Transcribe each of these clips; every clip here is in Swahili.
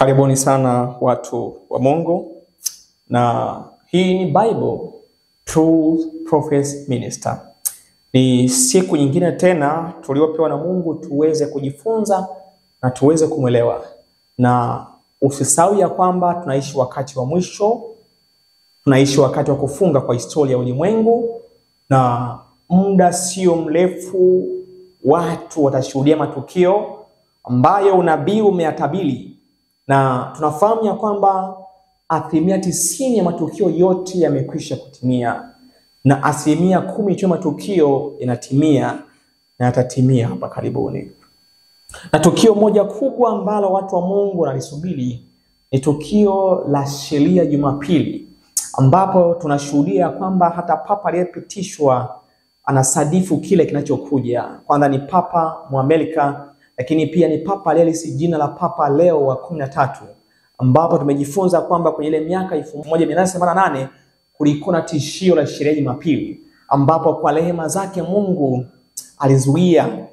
Karibuni sana watu wa Mungu, na hii ni Bible True Prophets Minister. Ni siku nyingine tena tuliopewa na Mungu tuweze kujifunza na tuweze kumwelewa. Na usisahau ya kwamba tunaishi wakati wa mwisho, tunaishi wakati wa kufunga kwa historia ya ulimwengu, na muda sio mrefu watu watashuhudia matukio ambayo unabii umeyatabiri. Na tunafahamu ya kwamba 90% ya matukio yote yamekwisha kutimia, na 10% tu matukio yanatimia na yatatimia hapa karibuni. Na tukio moja kubwa ambalo watu wa Mungu wanalisubiri ni tukio la sheria Jumapili, ambapo tunashuhudia kwamba hata papa aliyepitishwa anasadifu kile kinachokuja. Kwanza ni papa Muamerika, lakini pia ni papa aliyelisi jina la Papa Leo wa 13, ambapo tumejifunza kwamba kwenye ile miaka 1888 kulikuwa na tishio la sheria Jumapili, ambapo kwa rehema zake Mungu alizuia,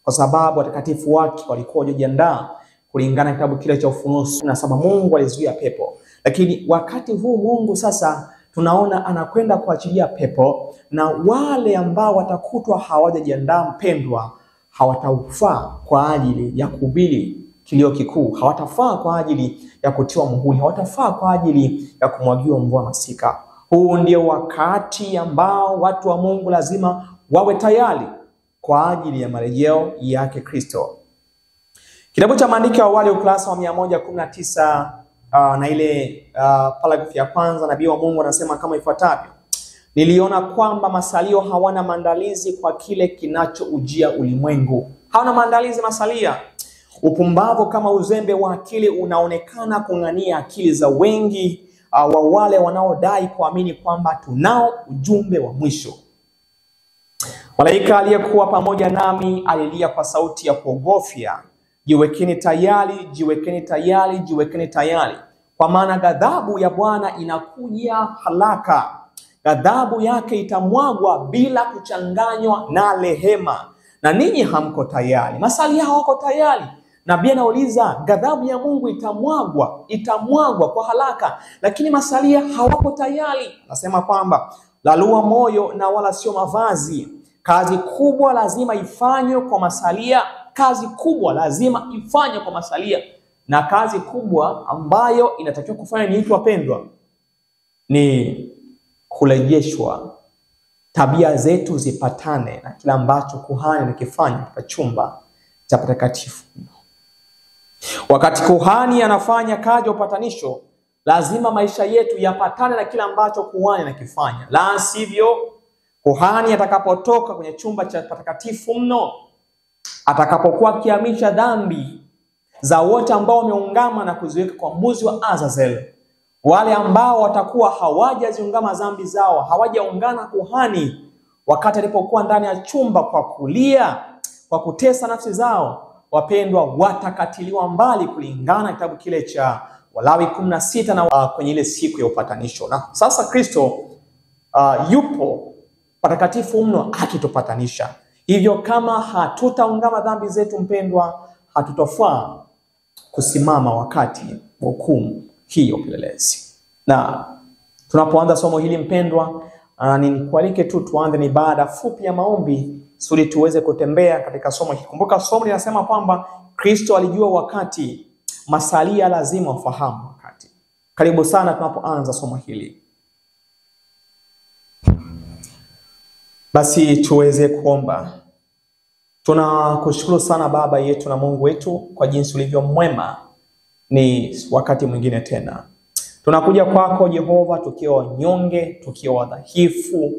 kwa sababu watakatifu wake walikuwa wajiandaa kulingana na kitabu kile cha Ufunuo 17. Mungu alizuia pepo, lakini wakati huu Mungu sasa tunaona anakwenda kuachilia pepo, na wale ambao watakutwa hawajajiandaa, mpendwa, hawatafaa kwa ajili ya kuhubiri kilio kikuu, hawatafaa kwa ajili ya kutiwa muhuri, hawatafaa kwa ajili ya kumwagiwa mvua masika. Huu ndio wakati ambao watu wa Mungu lazima wawe tayari kwa ajili ya marejeo yake Kristo. Kitabu cha Maandiko ya Awali ukurasa wa 119 na ile paragrafu ya kwanza, nabii wa Mungu anasema kama ifuatavyo: niliona kwamba masalio hawana maandalizi kwa kile kinachoujia ulimwengu. Hawana maandalizi masalia. Upumbavu kama uzembe wa akili unaonekana kung'ania akili za wengi wa wale wanaodai kuamini kwamba tunao ujumbe wa mwisho. Malaika aliyekuwa pamoja nami alilia kwa sauti ya kuogofya, jiwekeni tayari, jiwekeni tayari, jiwekeni tayari, kwa maana ghadhabu ya Bwana inakuja haraka. Ghadhabu yake itamwagwa bila kuchanganywa na rehema, na ninyi hamko tayari. Masalia hawako tayari. Nabii anauliza, ghadhabu ya Mungu itamwagwa kwa haraka, lakini masalia hawako tayari. Anasema kwamba lalua moyo na wala sio mavazi. Kazi kubwa lazima ifanywe kwa masalia. Kazi kubwa lazima ifanywe kwa masalia. Na kazi kubwa ambayo inatakiwa kufanya ni wapendwa, ni kurejeshwa tabia zetu zipatane na kila ambacho kuhani anakifanya katika chumba cha patakatifu. Wakati kuhani anafanya kazi ya upatanisho, lazima maisha yetu yapatane na kila ambacho kuhani anakifanya. La sivyo, kuhani atakapotoka kwenye chumba cha patakatifu mno, atakapokuwa akihamisha dhambi za wote ambao wameungama na kuziweka kwa mbuzi wa Azazel, wale ambao watakuwa hawajaziungama dhambi zao, hawajaungana kuhani wakati alipokuwa ndani ya chumba kwa kulia, kwa kutesa nafsi zao, wapendwa, watakatiliwa mbali kulingana na kitabu kile cha Walawi 16 na kwenye ile siku ya upatanisho. Na sasa Kristo yupo patakatifu mno akitupatanisha. Hivyo kama hatutaungama dhambi zetu, mpendwa, hatutofaa kusimama wakati wa hukumu hiyo pelelezi. Na tunapoanza somo hili, mpendwa, nikualike tu tuanze ni ibada fupi ya maombi ili tuweze kutembea katika somo hili. Kumbuka somo linasema kwamba Kristo alijua wakati, masalia lazima ufahamu wakati. Karibu sana tunapoanza somo hili. Basi tuweze kuomba. Tunakushukuru sana Baba yetu na Mungu wetu kwa jinsi ulivyo mwema. Ni wakati mwingine tena tunakuja kwako Jehova, tukiwa wanyonge, tukiwa dhaifu,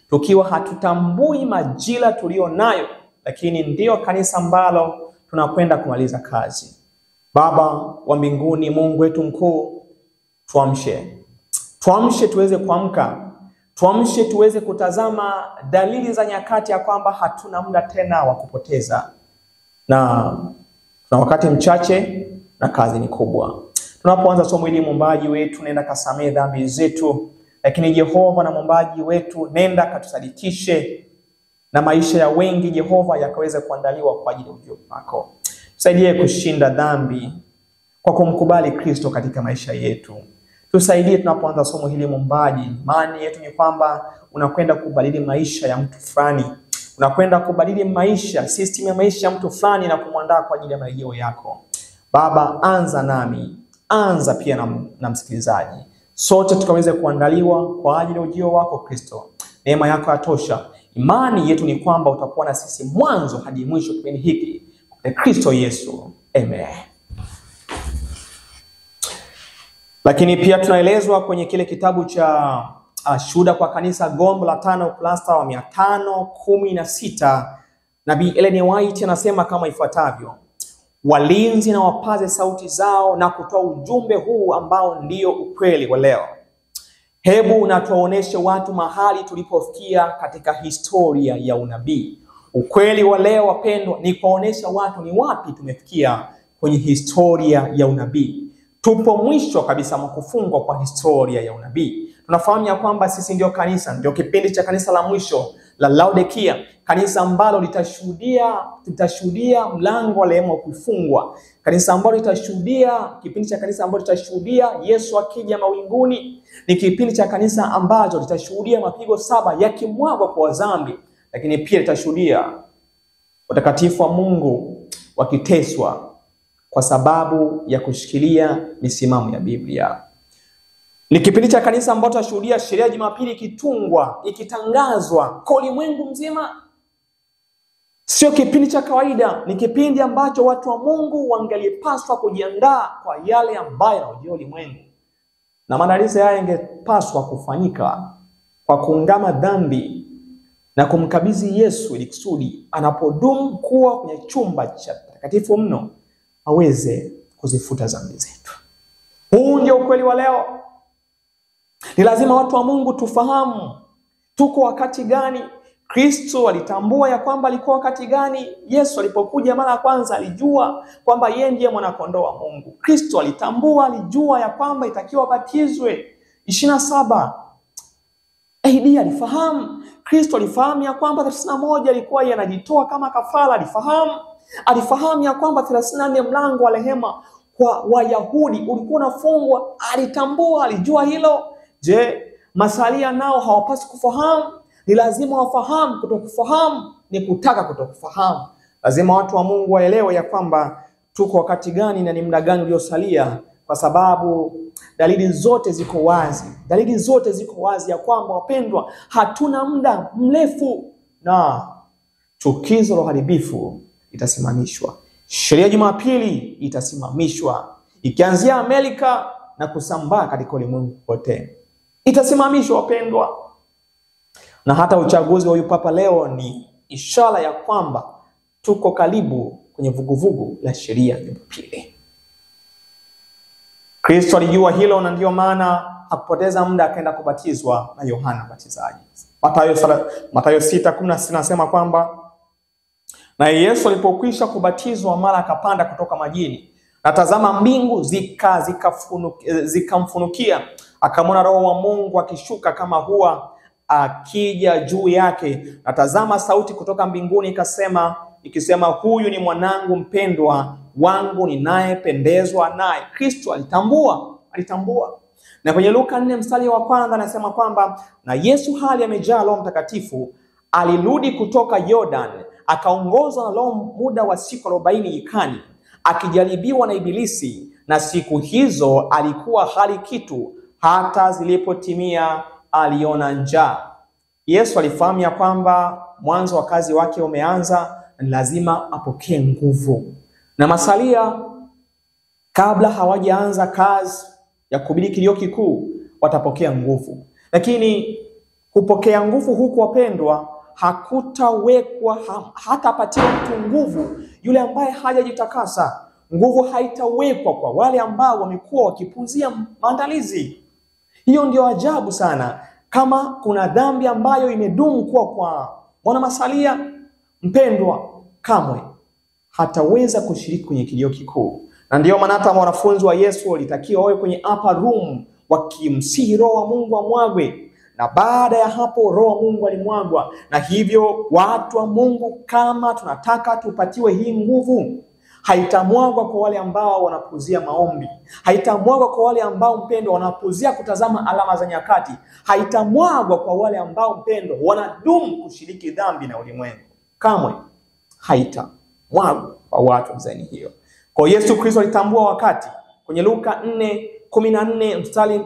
tukiwa hatutambui majira tulio nayo, lakini ndio kanisa ambalo tunakwenda kumaliza kazi. Baba wa mbinguni, Mungu wetu mkuu, tuamshe tuweze kuamka, tuamshe tuweze kutazama dalili za nyakati ya kwamba hatuna muda tena wa kupoteza, na tuna wakati mchache na kazi ni kubwa. Tunapoanza somo hili, muombaji wetu, nenda kasamehe dhambi zetu, lakini Jehova na muombaji wetu, nenda katusadikishe na maisha ya wengi Jehova yakaweza kuandaliwa kwa ajili ya ujio wako. Tusaidie kushinda dhambi, kwa kumkubali Kristo katika maisha yetu. Tusaidie tunapoanza somo hili Muumbaji. Imani yetu ni kwamba unakwenda kubadili maisha ya mtu fulani. Unakwenda kubadili maisha, system ya maisha ya mtu fulani na kumwandaa kwa ajili ya marejeo yako. Baba, anza nami, anza pia na msikilizaji. Sote tukaweze kuandaliwa kwa ajili ya ujio wako Kristo. Neema yako yatosha. Imani yetu ni kwamba utakuwa na sisi mwanzo hadi mwisho kipindi hiki. Kwa Kristo Yesu. Amen. Lakini pia tunaelezwa kwenye kile kitabu cha Shuhuda kwa Kanisa, gombo la 5, ukurasa wa 516, Nabii Ellen White anasema kama ifuatavyo: walinzi na wapaze sauti zao na kutoa ujumbe huu ambao ndio ukweli wa leo. Hebu na tuwaoneshe watu mahali tulipofikia katika historia ya unabii. Ukweli wa leo wapendwa ni kuonesha watu ni wapi tumefikia kwenye historia ya unabii. Tupo mwisho kabisa mkufungwa kwa historia ya unabii. Tunafahamu ya kwamba sisi ndio kanisa, ndio kipindi cha kanisa la mwisho la Laodikia, kanisa ambalo litashuhudia mlango wa rehema kufungwa, kanisa ambalo kipindi cha kanisa ambalo litashuhudia Yesu akija mawinguni, ni kipindi cha kanisa ambacho litashuhudia mapigo 7 yakimwagwa kwa dhambi, lakini pia litashuhudia watakatifu wa Mungu wakiteswa kwa sababu ya kushikilia misimamo ya Biblia. Ni kipindi cha kanisa ambacho tutashuhudia sheria ya Jumapili ikitungwa, ikitangazwa kwa ulimwengu mzima. Sio kipindi cha kawaida, ni kipindi ambacho watu wa Mungu wangelipaswa kujiandaa kwa yale ambayo yanajia ulimwengu. Na maandalizi haya yangepaswa kufanyika kwa kuungama dhambi na kumkabidhi Yesu ili kusudi anapodumu kuwa kwenye chumba cha takatifu mno aweze kuzifuta dhambi zetu. Huu ndio ukweli wa leo. Ni lazima watu wa Mungu tufahamu tuko wakati gani. Kristo alitambua ya kwamba alikuwa wakati gani. Yesu alipokuja mara ya kwanza alijua kwamba yeye ndiye mwana kondoo wa Mungu. Kristo alijua ya kwamba itakiwa batizwe 27 AD. Alifahamu. Kristo alifahamu ya kwamba 31 alikuwa yanajitoa kama kafara. Alifahamu ya kwamba 34 mlango wa rehema kwa Wayahudi ulikuwa unafungwa. Alitambua, alijua hilo. Je, masalia nao hawapasi kufahamu? Ni lazima wafahamu. Kutokufahamu ni kutaka kutokufahamu. Lazima watu wa Mungu waelewe ya kwamba tuko wakati gani na ni muda gani uliosalia, kwa sababu dalili zote ziko wazi. Dalili zote ziko wazi ya kwamba wapendwa, hatuna muda mrefu na chukizo la uharibifu itasimamishwa. Sheria ya Jumapili itasimamishwa, ikianzia Amerika na kusambaa katika ulimwengu wote. Itasimamishwa wapendwa. Na hata uchaguzi wa huyu papa leo ni ishara ya kwamba tuko karibu kwenye vuguvugu la sheria ya Jumapili. Kristo alijua hilo na ndio maana hakupoteza muda akaenda kubatizwa na Yohana Mbatizaji. Mathayo 6:16 nasema kwamba na Yesu alipokwisha kubatizwa mara akapanda kutoka majini, na tazama mbingu zikamfunukia, akamwona Roho wa Mungu akishuka kama hua akija juu yake, na tazama sauti kutoka mbinguni ikisema huyu ni mwanangu mpendwa wangu ninayependezwa naye. Kristo alitambua. Na kwenye Luka 4 mstari wa 1 anasema kwamba na Yesu hali amejaa Roho Mtakatifu alirudi kutoka Jordan, akaongozwa na Roho muda wa siku 40 nyikani, akijaribiwa na Ibilisi, na siku hizo alikuwa hali kitu, hata zilipotimia aliona njaa. Yesu alifahamu ya kwamba mwanzo wa kazi wake umeanza, lazima apokee nguvu. Na masalia kabla hawajaanza kazi ya kuhubiri kilio kikuu watapokea nguvu. Lakini kupokea nguvu huku wapendwa, hakutawekwa hatapatia mtu nguvu yule ambaye hajajitakasa. Nguvu haitawekwa kwa wale ambao wamekuwa wakipuzia maandalizi. Hiyo ndio ajabu sana. Kama kuna dhambi ambayo imedumu kuwa kwa mwana masalia, mpendwa, kamwe hataweza kushiriki kwenye kilio kikuu. Na ndio maana hata wanafunzi wa Yesu walitakiwa wawe kwenye upper room wakimsihi Roho wa Mungu amwagwe. Na baada ya hapo Roho wa Mungu alimwagwa. Na hivyo watu wa Mungu, kama tunataka tupatiwe hii nguvu, haitamwagwa kwa wale ambao wanapuzia maombi, haitamwagwa kwa wale ambao mpendo wanapuzia kutazama alama za nyakati, haitamwagwa kwa wale ambao mpendo wanadumu kushiriki dhambi na ulimwengu. Kamwe haitamwagwa kwa watu wa design hiyo. Kwa Yesu Kristo alitambua wakati. Kwenye Luka 4:14 mstari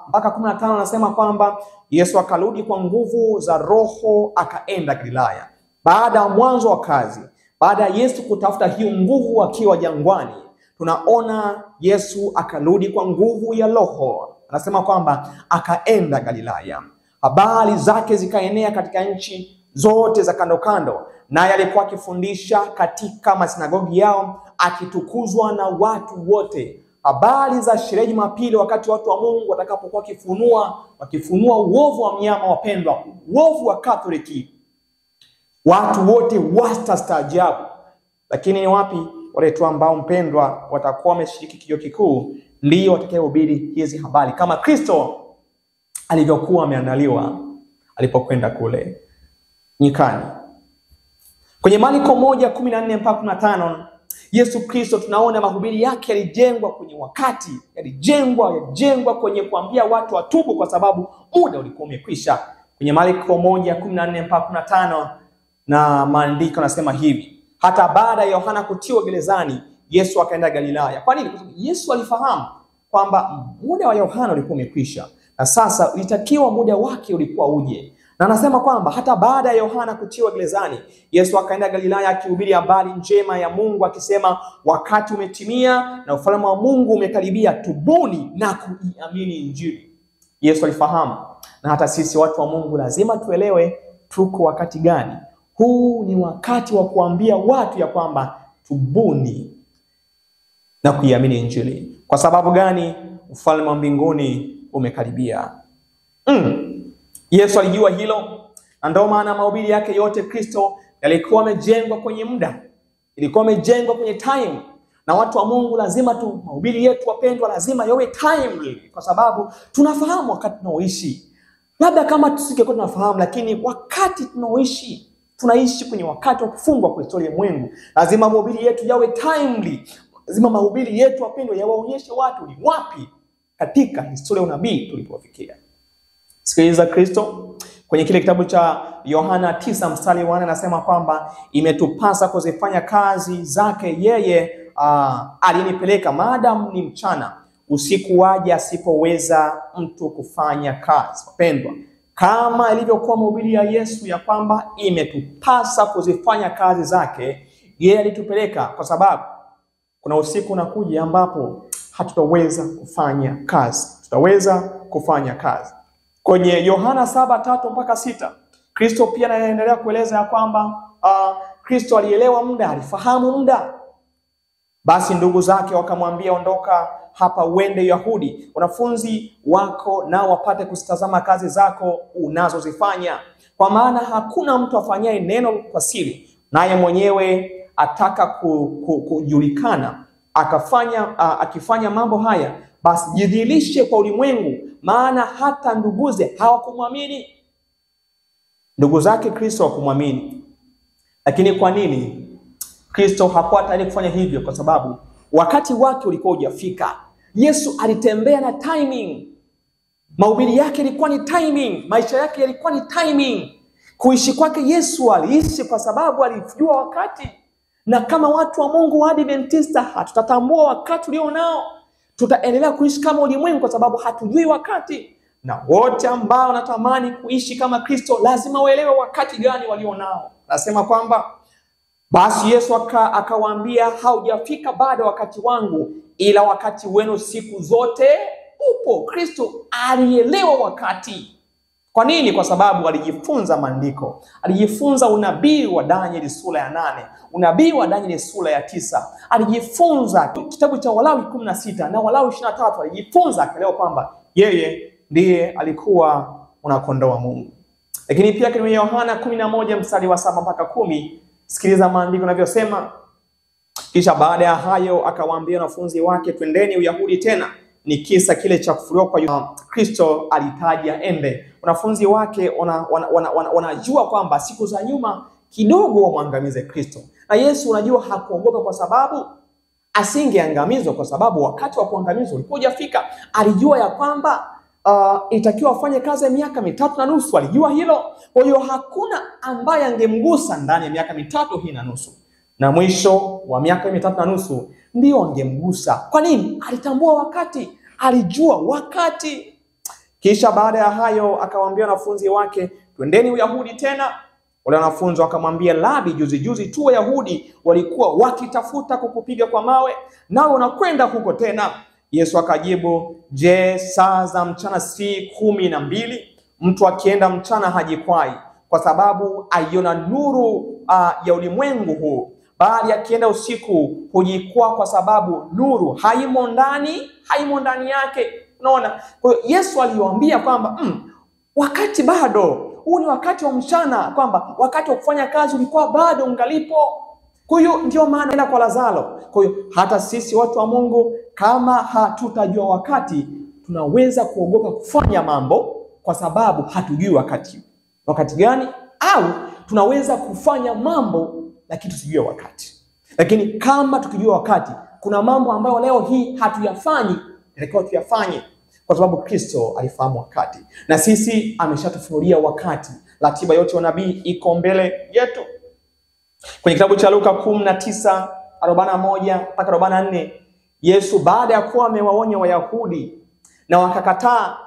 mpaka 15 anasema kwamba Yesu akarudi kwa nguvu za Roho akaenda Galilaya. Baada ya mwanzo wa kazi, baada ya Yesu kutafuta hiyo nguvu akiwa jangwani, tunaona Yesu akarudi kwa nguvu ya Roho. Anasema kwamba akaenda Galilaya. Habari zake zikaenea katika nchi zote za kando kando, naye alikuwa akifundisha katika masinagogi yao, akitukuzwa na watu wote. Habari za sherehe Jumapili, wakati watu wa Mungu watakapokuwa wakifunua uovu wa mnyama, wapendwa, uovu wa Katoliki, watu wote watastaajabu. Lakini ni wapi wale tu ambao mpendwa watakuwa wameshiriki kijio kikuu, ndio watakayehubiri hizi habari kama Kristo alivyokuwa ameandaliwa alipokwenda kule nyikani. Kwenye Marko 1:14 mpaka 15, Yesu Kristo tunaona mahubiri yake yalijengwa kwenye wakati, yalijengwa kwenye kuambia watu watubu kwa sababu muda ulikuwa umekwisha. Kwenye Marko 1:14 mpaka 15 na maandiko nasema hivi: hata baada ya Yohana kutiwa gerezani, Yesu akaenda Galilaya. Kwa nini? Kwa sababu Yesu alifahamu kwamba muda wa Yohana ulikuwa umekwisha na sasa ulitakiwa muda wake ulikuwa uje. Na anasema kwamba hata baada ya Yohana kutiwa gerezani, Yesu akaenda Galilaya akihubiri habari njema ya Mungu akisema, wakati umetimia na ufalme wa Mungu umekaribia, tubuni na kuiamini Injili. Yesu alifahamu, na hata sisi watu wa Mungu lazima tuelewe tuko wakati gani. Huu ni wakati wa kuambia watu ya kwamba tubuni na kuiamini Injili. Kwa sababu gani? Ufalme wa mbinguni umekaribia. Yesu alijua hilo, na ndio maana mahubiri yake yote Kristo yalikuwa yamejengwa kwenye muda, ilikuwa yamejengwa kwenye time. Na watu wa Mungu lazima mahubiri yetu wapendwa lazima yawe timely, kwa sababu tunafahamu wakati tunaoishi. Labda kama tusingekuwa tunafahamu, lakini wakati tunaoishi, tunaishi kwenye wakati wa kufungwa kwa historia ya Mungu. Lazima mahubiri yetu yawe timely. Lazima mahubiri yetu wapendwa yawaonyeshe watu ni wapi katika historia ya unabii tulipofikia. Sikiliza Kristo kwenye kile kitabu cha Yohana 9 mstari wa 4 anasema kwamba imetupasa kuzifanya kazi zake yeye alinipeleka maadamu ni mchana, usiku waje asipoweza mtu kufanya kazi. Wapendwa, kama ilivyokuwa mahubiri ya Yesu ya kwamba imetupasa kuzifanya kazi zake yeye alitupeleka, kwa sababu kuna usiku unakuja ambapo hatutaweza kufanya kazi. Tutaweza kufanya kazi. Kwenye Yohana 7:3 mpaka 6, Kristo pia anaendelea kueleza ya kwamba Kristo alielewa muda, alifahamu muda. Basi ndugu zake wakamwambia, ondoka hapa uende Yahudi, wanafunzi wako nao wapate kuzitazama kazi zako unazozifanya, kwa maana hakuna mtu afanyaye neno kwa siri, naye mwenyewe ataka kujulikana akifanya mambo haya, basi jidhihirishe kwa ulimwengu, maana hata nduguze hawakumwamini. Ndugu zake Kristo hawakumwamini. Lakini kwa nini? Kristo hakuwa tayari kufanya hivyo kwa sababu wakati wake ulikuwa hujafika. Yesu alitembea na timing. Mahubiri yake ilikuwa ni timing, maisha yake yalikuwa ni timing. Kuishi kwake Yesu aliishi kwa sababu alijua wakati. Na kama watu wa Mungu wa Adventista hatutatambua wakati ulio nao, tutaendelea kuishi kama ulimwengu kwa sababu hatujui wakati. Na wote ambao wanatamani kuishi kama Kristo lazima waelewe wakati gani walio nao. Nasema kwamba basi Yesu akawaambia, haujafika bado wakati wangu, ila wakati wenu siku zote upo. Kristo alielewa wakati. Kwa nini? Kwa sababu alijifunza maandiko. Alijifunza unabii wa Danieli sura ya 8, unabii wa Danieli sura ya 9. Alijifunza kitabu cha Walawi 16 na Walawi 23. Alijifunza akaelewa kwamba yeye ndiye alikuwa mwana-kondoo wa Mungu. Lakini pia kwenye Yohana 11 mstari wa 7 mpaka 10, sikiliza maandiko yanavyosema. Kisha baada ya hayo akawaambia wanafunzi wake, twendeni Uyahudi tena. Ni kisa kile cha kufufuliwa kwa Kristo alitaja ende. Wanafunzi wake wanajua kwamba siku za nyuma kidogo wamwangamize Kristo. Na Yesu unajua hakuogopa kwa sababu asingeangamizwa, kwa sababu wakati wa kuangamizwa ulikuwa hujafika. Alijua ya kwamba itakiwa afanye kazi ya miaka 3.5. Alijua hilo. Kwa hiyo hakuna ambaye angemgusa ndani ya miaka 3.5. Na mwisho wa miaka 3.5 ndio angemgusa. Kwa nini? Alitambua wakati, alijua wakati. Kisha baada ya hayo akawaambia wanafunzi wake, twendeni Uyahudi tena. Wale wanafunzi wakamwambia, Rabi, juzi tu Wayahudi walikuwa wakitafuta kukupiga kwa mawe, nao unakwenda huko tena? Yesu akajibu, je, saa za mchana si 12? Mtu akienda mchana hajikwai, kwa sababu aiona nuru ya ulimwengu huu, bali akienda usiku hujikwaa, kwa sababu nuru haimo ndani yake. Unaona? Kwa hiyo Yesu aliwaambia kwamba wakati bado, huu ni wakati wa mchana, kwamba wakati wa kufanya kazi ulikuwa bado ungalipo. Kwa hiyo ndio maana enda kwa Lazaro. Kwa hiyo hata sisi watu wa Mungu, kama hatutajua wakati, tunaweza kuogopa kufanya mambo kwa sababu hatujui wakati gani, au tunaweza kufanya mambo lakini tusijue wakati. Lakini kama tukijua wakati, kuna mambo ambayo leo hii hatuyafanyi, inatakiwa tuyafanye, kwa sababu Kristo alifahamu wakati, na sisi ameshatufunulia wakati. Ratiba yote ya nabii iko mbele yetu. Kwenye kitabu cha Luka 19:41 mpaka 44, Yesu baada ya kuwa amewaonya Wayahudi na wakakataa,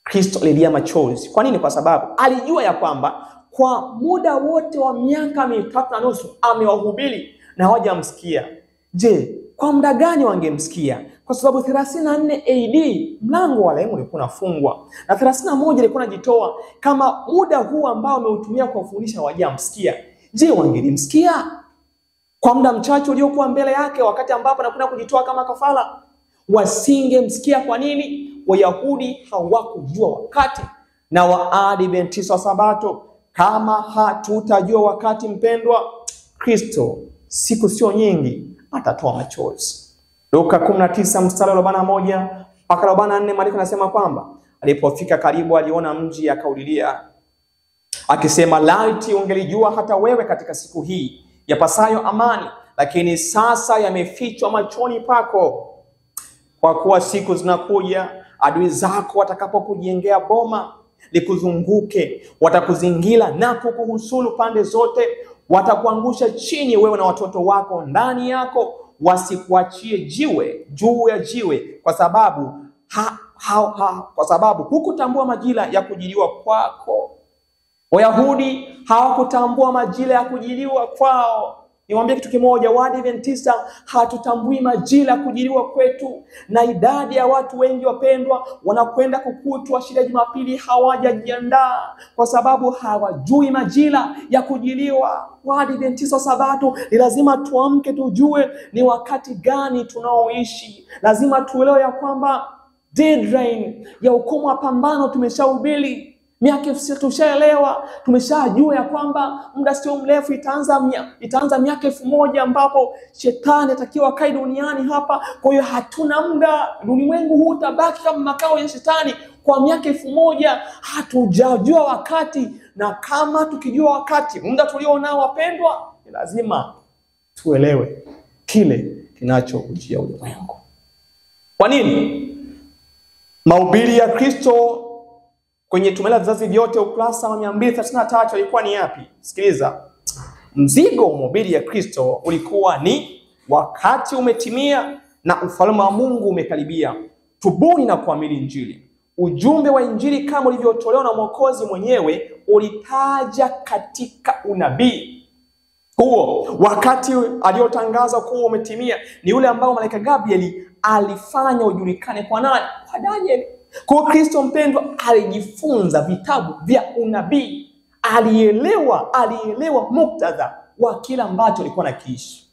Kristo alilia machozi. Kwa nini? Kwa sababu alijua ya kwamba kwa muda wote wa miaka 3.5 amewahubiri na hawajamsikia. Je, kwa muda gani wangemsikia? Kwa sababu 34 AD mlango wa rehema ulikuwa unafungwa, na 31 ilikuwa inajitoa. Kama muda huu ambao ameutumia kwa kufundisha hawajamsikia, je, wangelimsikia? Kwa muda mchache uliokuwa mbele yake, wakati ambapo anakwenda kujitoa kama kafara, wasingemsikia. Kwa nini? Wayahudi hawakujua wakati. Na Waadventista wa Sabato, kama hatutajua wakati, mpendwa, Kristo siku sio nyingi atatoa machozi. Luka 19:41 mpaka 44, maandiko yanasema kwamba alipofika karibu aliona mji, akaulilia akisema, laiti ungelijua hata wewe katika siku hii yapasayo amani, lakini sasa yamefichwa machoni pako. Kwa kuwa siku zinakuja, adui zako watakapokujengea boma likuzunguke, watakuzingira na kukuhusulu pande zote, watakuangusha chini wewe na watoto wako ndani yako, wasikuachie jiwe juu ya jiwe, kwa sababu hukutambua majira ya kujiliwa kwako. Wayahudi hawakutambua majira ya kujiliwa kwao. Niwaambie kitu kimoja, Waadventista hatutambui majira ya kujiliwa kwetu, na idadi ya watu wengi wapendwa wanakwenda kukutwa shida ya Jumapili hawajajiandaa, kwa sababu hawajui majira ya kujiliwa. Waadventista Sabato ni lazima tuamke, tujue ni wakati gani tunaoishi. Lazima tuelewe ya kwamba deadline ya hukumu wa pambano tumeshahubiri. Miaka tushaelewa, tumeshajua ya kwamba muda sio mrefu itaanza miaka 1000 ambapo shetani atakiwa kai duniani hapa. Kwa hiyo hatuna muda, ulimwengu huu utabaki kama makao ya shetani kwa miaka 1000. Hatujajua wakati, na kama tukijua wakati, muda tulionao wapendwa, ni lazima tuelewe kile kinachoujia ulimwengu. Kwa nini? Mahubiri ya Kristo kwenye Tumela Vizazi Vyote ukurasa wa 233 ilikuwa ni yapi? Sikiliza. Mzigo wa mahubiri ya Kristo ulikuwa ni wakati umetimia na ufalme wa Mungu umekaribia. Tubuni na kuamini Injili. Ujumbe wa Injili kama ulivyotolewa na Mwokozi mwenyewe ulitaja katika unabii huo. Wakati aliotangaza kuwa umetimia ni ule ambao malaika Gabriel alifanya ujulikane kwa nani? Kwa Daniel. Kwa Kristo mpendwa alijifunza vitabu vya unabii, alielewa muktadha wa kila ambacho alikuwa nakiishi.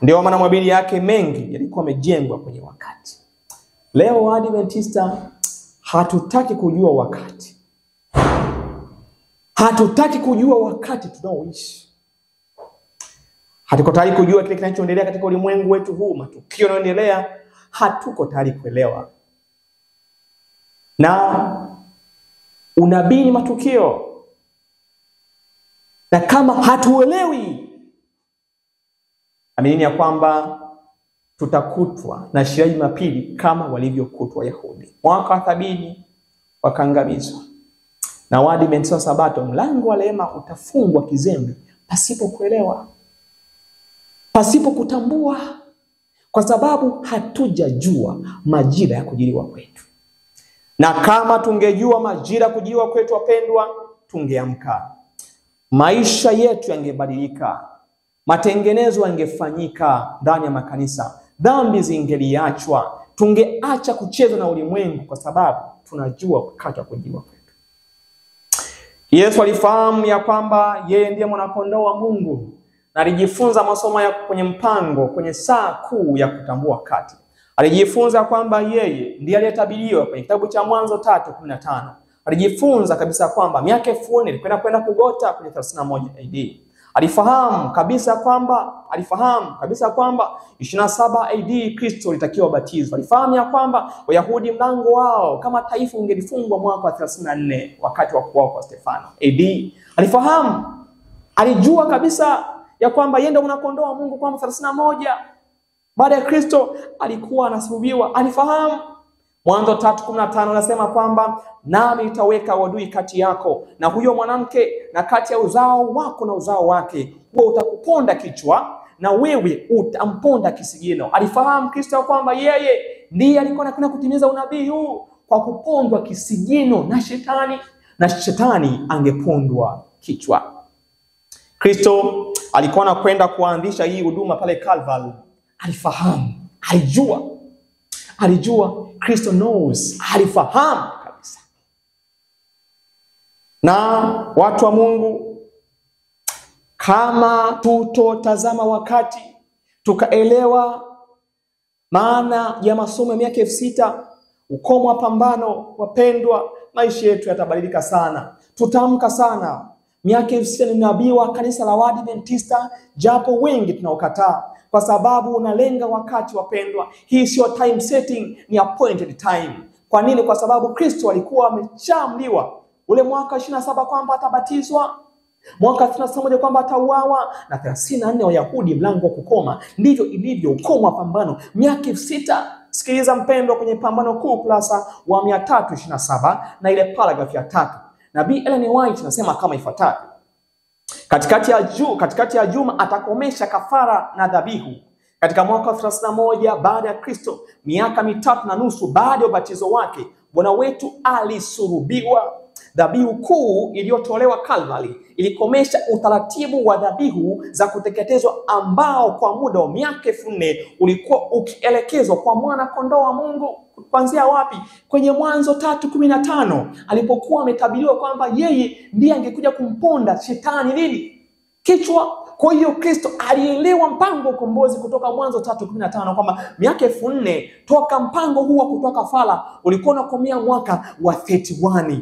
Ndio maana mahubiri yake mengi yalikuwa yamejengwa kwenye wakati. Leo Waadventista hatutaki kujua wakati. Hatutaki kujua wakati tunaoishi. Hatuko tayari kujua kile kinachoendelea katika ulimwengu wetu huu, matukio yanayoendelea, hatuko tayari kuelewa. Na unabii ni matukio. Na kama hatuelewi, aminini ya kwamba tutakutwa na sheria ya Jumapili kama walivyokutwa Wayahudi. Mwaka wa 70 wakaangamizwa. Na Waadventista wa Sabato, mlango wa rehema utafungwa kizembe pasipo kuelewa, pasipo kutambua, kwa sababu hatujajua majira ya kujiliwa kwetu. Na kama tungejua majira ya kujiliwa kwetu, wapendwa, tungeamka. Maisha yetu yangebadilika, matengenezo yangefanyika ndani ya makanisa, dhambi zingeliachwa, tungeacha kucheza na ulimwengu, kwa sababu tunajua wakati wa kujiliwa kwetu. Yesu alifahamu ya kwamba yeye ndiye mwanakondoo wa Mungu, na alijifunza masomo ya kwenye mpango, kwenye saa kuu ya kutambua wakati. Alijifunza kwamba yeye ndiye aliyetabiriwa kwenye kitabu cha Mwanzo 3:15. Alijifunza kabisa kwamba miaka 1000 ilikwenda kugota kwenye 31 AD. Alifahamu kabisa kwamba 27 AD Kristo alitakiwa batizwe. Alifahamu ya kwamba Wayahudi mlango wao kama taifa ungelifungwa mwaka wa 34 wakati wa kuuawa kwa Stefano AD. Alijua kabisa ya kwamba yeye ndiye mwanakondoo wa Mungu, kwamba 31 baada ya Kristo alikuwa anasulubiwa. Alifahamu Mwanzo 3:15 anasema kwamba nami nitaweka uadui kati yako na huyo mwanamke, na kati ya uzao wako na uzao wake, wewe utakuponda kichwa na wewe utamponda kisigino. Alifahamu Kristo kwamba yeye ndiye alikuwa anakwenda kutimiza unabii huu kwa kupondwa kisigino na shetani angepondwa kichwa. Kristo alikuwa anakwenda kuanzisha hii huduma pale Calvary. Alifahamu, alijua Kristo knows, alifahamu kabisa. Na watu wa Mungu, kama tutotazama wakati, tukaelewa maana ya masomo ya miaka 6000, ukomo wa pambano, wapendwa, maisha yetu yatabadilika sana. Tutaamka sana. Miaka 6000 ni nabii wa kanisa la Waadventista, japo wengi tunaokataa, kwa sababu unalenga wakati, wapendwa. Hii sio time setting, ni appointed time. Kwa nini? Kwa sababu Kristo alikuwa ameshaamliwa ule mwaka 27 kwamba atabatizwa, mwaka 31 kwamba atauawa, na 34 Wayahudi mlango wa kukoma. Ndivyo ilivyo ukomo wa pambano, miaka 6000. Sikiliza mpendwa, kwenye Pambano Kuu kurasa wa 327 na ile paragraph ya 3, Nabii Ellen White anasema kama ifuatavyo: katikati ya juma atakomesha kafara na dhabihu. Katika mwaka 31 baada ya Kristo, miaka 3.5 baada ya ubatizo wake, Bwana wetu alisulubiwa. Dhabihu kuu iliyotolewa Calvary ilikomesha utaratibu wa dhabihu za kuteketezwa ambao kwa muda wa miaka 4000 ulikuwa ukielekezwa kwa mwana kondoo wa Mungu. Kuanzia wapi? Kwenye Mwanzo 3:15 alipokuwa ametabiriwa kwamba yeye ndiye angekuja kumponda shetani nini? Kichwa. Kwa hiyo Kristo alielewa mpango wa ukombozi kutoka Mwanzo 3:15 kwamba miaka 4000 toka mpango huu wa kutoka kafara ulikuwa unakomea mwaka wa 31.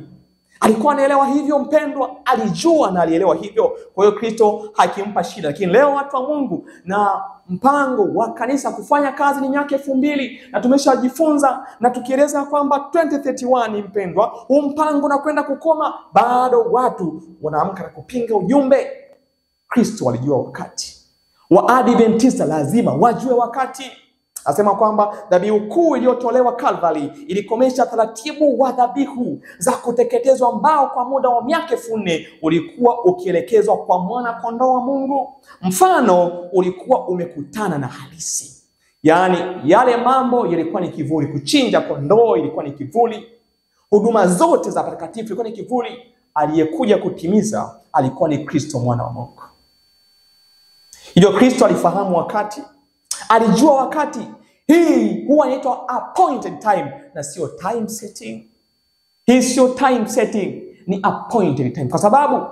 Alikuwa anaelewa hivyo mpendwa, alijua na alielewa hivyo. Kwa hiyo Kristo hakimpa shida. Lakini leo watu wa Mungu, na mpango wa kanisa kufanya kazi ni miaka 2000, na tumeshajifunza na tukieleza kwamba 2031 mpendwa, huu mpango unakwenda kukoma, bado watu wanaamka na kupinga ujumbe. Kristo alijua wakati. Waadventista lazima wajue wakati. Asema kwamba dhabihu kuu iliyotolewa Calvary ilikomesha taratibu wa dhabihu za kuteketezwa ambao kwa muda wa miaka 4000 ulikuwa ukielekezwa kwa mwana kondoo wa Mungu. Mfano ulikuwa umekutana na halisi. Yaani yale mambo yalikuwa ni kivuli. Kuchinja kondoo ilikuwa ni kivuli. Huduma zote za patakatifu ilikuwa ni kivuli. Aliyekuja kutimiza alikuwa ni Kristo mwana wa Mungu. Hivyo Kristo alifahamu wakati. Alijua wakati. Hii huwa inaitwa appointed time na sio time setting. Hii sio time setting, ni appointed time. Kwa sababu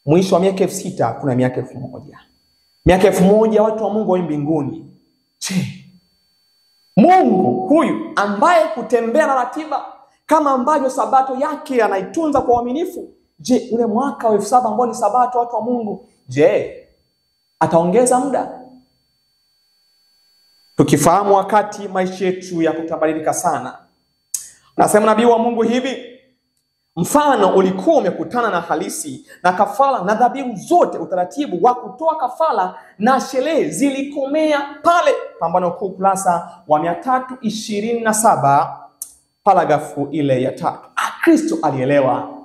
mwisho wa miaka 6000 kuna miaka 1000. Miaka 1000 watu wa Mungu wa mbinguni. Je, Mungu huyu ambaye kutembea na ratiba kama ambavyo sabato yake anaitunza kwa uaminifu, je, ule mwaka wa 7000 ambao ni sabato watu wa Mungu, je, ataongeza muda? Tukifahamu wakati, maisha yetu ya kutabadilika sana. Nasema nabii wa Mungu hivi: Mfano ulikuwa umekutana na halisi na kafara na dhabihu zote. Utaratibu wa kutoa kafara na sherehe zilikomea pale. Pambano Kuu kurasa wa 327 paragrafu ile ya 3. Kristo alielewa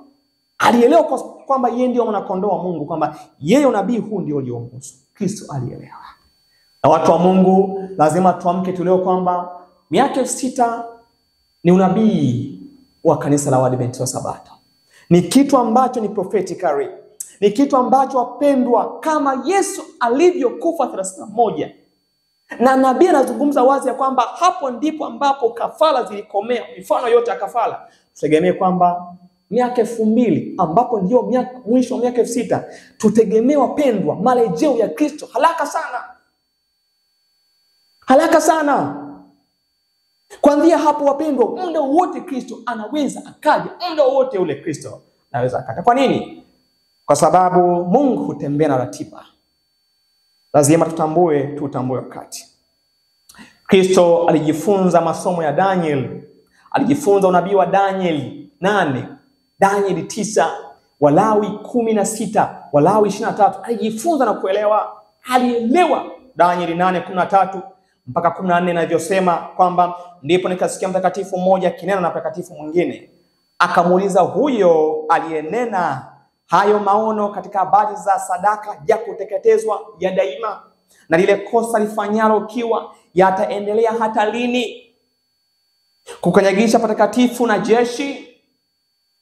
kwamba yeye ndio mwana kondoo wa Mungu, kwamba yeye unabii huu ndio uliomhusu. Kristo alielewa. Na watu wa Mungu lazima tuamke tuleo kwamba miaka 6 ni unabii wa kanisa la Waadventista wa Sabato. Ni kitu ambacho ni prophetically. Ni kitu ambacho wapendwa, kama Yesu alivyokufa 31 na nabii anazungumza wazi ya kwamba hapo ndipo ambapo kafara zilikomea, mifano yote ya kafara, tutegemee kwamba miaka 2000 ambapo ndio mwisho wa miaka 6, tutegemee wapendwa marejeo ya Kristo haraka sana. Haraka sana. Kuanzia hapo wapendwa, muda wote Kristo anaweza akaja, muda wote ule Kristo anaweza akaja. Kwa nini? Kwa sababu Mungu hutembea na ratiba. Lazima tutambue wakati. Kristo alijifunza masomo ya Daniel, alijifunza unabii wa Daniel 8, Daniel 9, Walawi 16, Walawi 23. Alijifunza na kuelewa, alielewa. Daniel 8:13 mpaka 14 inavyosema kwamba ndipo nikasikia mtakatifu mmoja kinena na mtakatifu mwingine, akamuuliza huyo aliyenena hayo maono katika habari za sadaka ya kuteketezwa ya daima, na lile kosa lifanyalo ukiwa yataendelea hata lini, kukanyagisha patakatifu na jeshi?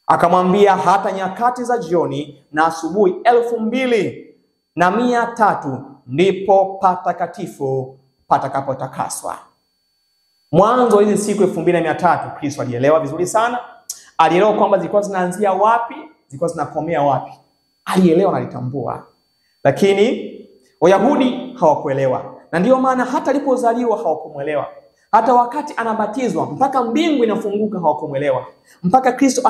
Akamwambia hata nyakati za jioni na asubuhi 2300 ndipo patakatifu patakapotakaswa. Mwanzo hizi siku 2300 Kristo alielewa vizuri sana. Alielewa kwamba zilikuwa zinaanzia wapi, zilikuwa zinakomea wapi. Alielewa na alitambua. Lakini Wayahudi hawakuelewa. Na ndiyo maana hata alipozaliwa hawakumuelewa. Hata wakati anabatizwa mpaka mbingu inafunguka hawakumuelewa. Mpaka Kristo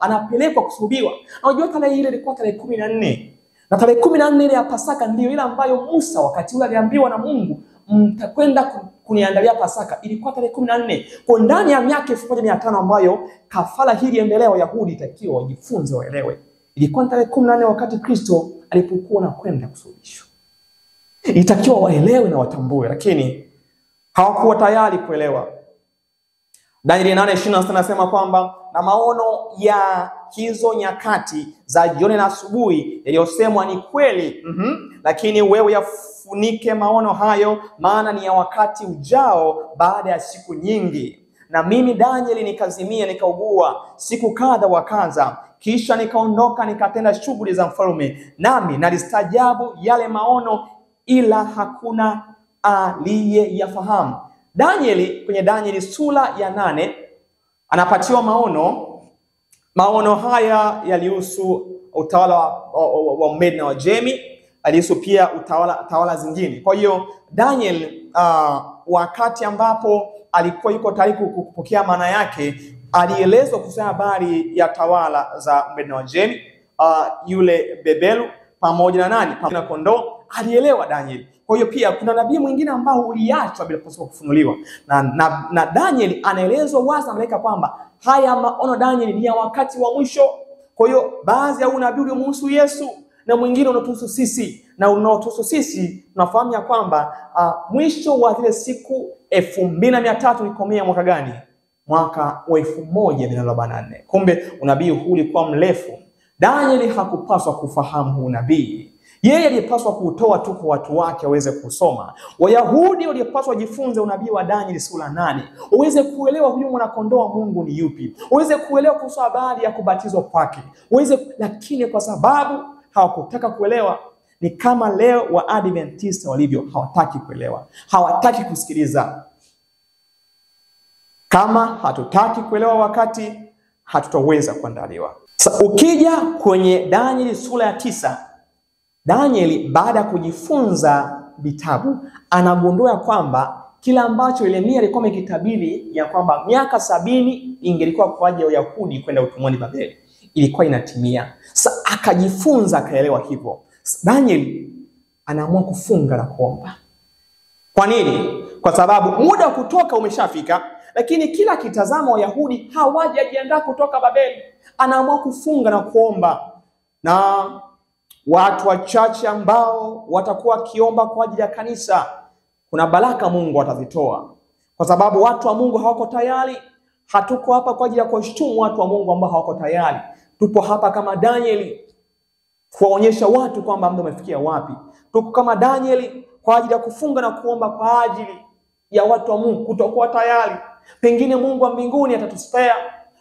anapelekwa kusulubiwa. Unajua tarehe ile ilikuwa tarehe 14. Na tarehe 14 ile ya Pasaka ndio ile ambayo Musa wakati ule aliambiwa na Mungu, mtakwenda kuniandalia Pasaka. Ilikuwa tarehe 14. Kwa ndani ya miaka 1500 ambayo kafara hili endelea, Wayahudi itakiwa wajifunze waelewe. Ilikuwa tarehe 14 wakati Kristo alipokuwa na kwenda kusulubishwa. Itakiwa waelewe na watambue, lakini hawakuwa tayari kuelewa. Danieli 8:26 anasema kwamba na maono ya hizo nyakati za jioni na asubuhi yaliyosemwa ni kweli, lakini wewe yafunike maono hayo, maana ni ya wakati ujao baada ya siku nyingi. Na mimi Danieli nikazimia, nikaugua siku kadha wa kadha, kisha nikaondoka nikatenda shughuli za mfalme, nami nalistajabu yale maono, ila hakuna aliyeyafahamu. Danieli kwenye Danieli sura ya 8 anapatiwa maono. Maono haya yalihusu utawala wa Medi na Wajemi, alihusu pia tawala zingine. Kwa hiyo Daniel wakati ambapo alikuwa yuko tayari kupokea maana yake, alielezwa kuhusu habari ya tawala za Medi na Wajemi, yule Bebelu pamoja na nani? Pamoja na kondoo. Alielewa Daniel. Kwa hiyo pia kuna nabii mwingine ambao uliachwa bila kufunuliwa. Na Daniel anaelezwa wazi malaika kwamba haya maono Daniel ni ya wakati wa mwisho. Kwa hiyo baadhi ya unabii ulimhusu Yesu na mwingine unatuhusu sisi, na unaotuhusu sisi tunafahamu ya kwamba mwisho wa zile siku 2300 likomea mwaka gani? Mwaka wa 1144. Kumbe unabii huu ulikuwa mrefu. Daniel hakupaswa kufahamu unabii. Yeye alipaswa kutoa tu kwa watu wake waweze kusoma. Wayahudi walipaswa jifunze unabii wa Danieli sura 8. Uweze kuelewa huyu mwana kondoo wa Mungu ni yupi. Uweze kuelewa kuhusu habari ya kubatizwa kwake. Lakini kwa sababu hawakutaka kuelewa, ni kama leo wa Adventista walivyo, hawataki kuelewa. Hawataki kusikiliza. Kama hatutaki kuelewa wakati, hatutaweza kuandaliwa. Sasa ukija kwenye Danieli sura ya 9, Danieli baada ya kujifunza vitabu anagundua kwamba kila ambacho Yeremia alikuwa amekitabiri ya kwamba miaka 70 ingelikuwa kwa ajili ya Wayahudi kwenda utumwani Babeli, ilikuwa inatimia. Sasa akajifunza akaelewa hivyo. Danieli anaamua kufunga na kuomba. Kwa nini? Kwa sababu muda wa kutoka umeshafika, Lakini kila kitazama Wayahudi hawajajiandaa kutoka Babeli, anaamua kufunga na kuomba, na watu wachache ambao watakuwa wakiomba kwa ajili ya kanisa, kuna baraka Mungu atazitoa, kwa sababu watu wa Mungu hawako tayari. Hatuko hapa kwa ajili ya kuwashtumu watu wa Mungu ambao hawako tayari. Tupo hapa kama Danieli kuwaonyesha watu kwamba muda umefikia wapi. Tuko kama Danieli kwa ajili ya kufunga na kuomba kwa ajili ya watu wa Mungu kutokuwa tayari. Pengine Mungu wa mbinguni atatuspea.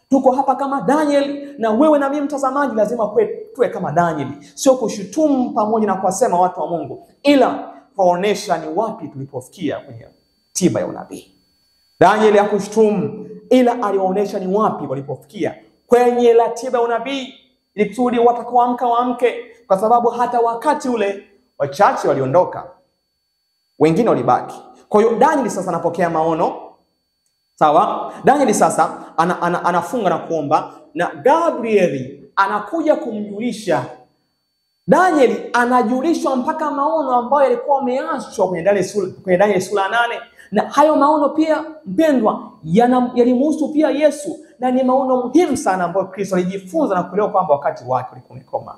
Tuko hapa kama Danieli, na wewe na mimi mtazamaji lazima tuwe kama Danieli. Sio kushutumu pamoja na kuwasema watu wa Mungu, ila kuonesha ni wapi tulipofikia kwenye tiba ya unabii. Danieli hakushutumu, ila alionyesha ni wapi walipofikia kwenye ratiba ya unabii, ili kusudi watakaoamka waamke, kwa sababu hata wakati ule wachache waliondoka, wengine walibaki. Kwa hiyo Danieli sasa anapokea maono. Sawa? Danieli sasa anafunga na kuomba, na Gabrieli anakuja kumjulisha. Danieli anajulishwa mpaka maono ambayo yalikuwa yameachwa kwenye Danieli sura 8. Na hayo maono pia mpendwa yalimhusu pia Yesu, na ni maono muhimu sana ambayo Kristo alijifunza na kuelewa kwamba wakati wake ulikuwa umekoma.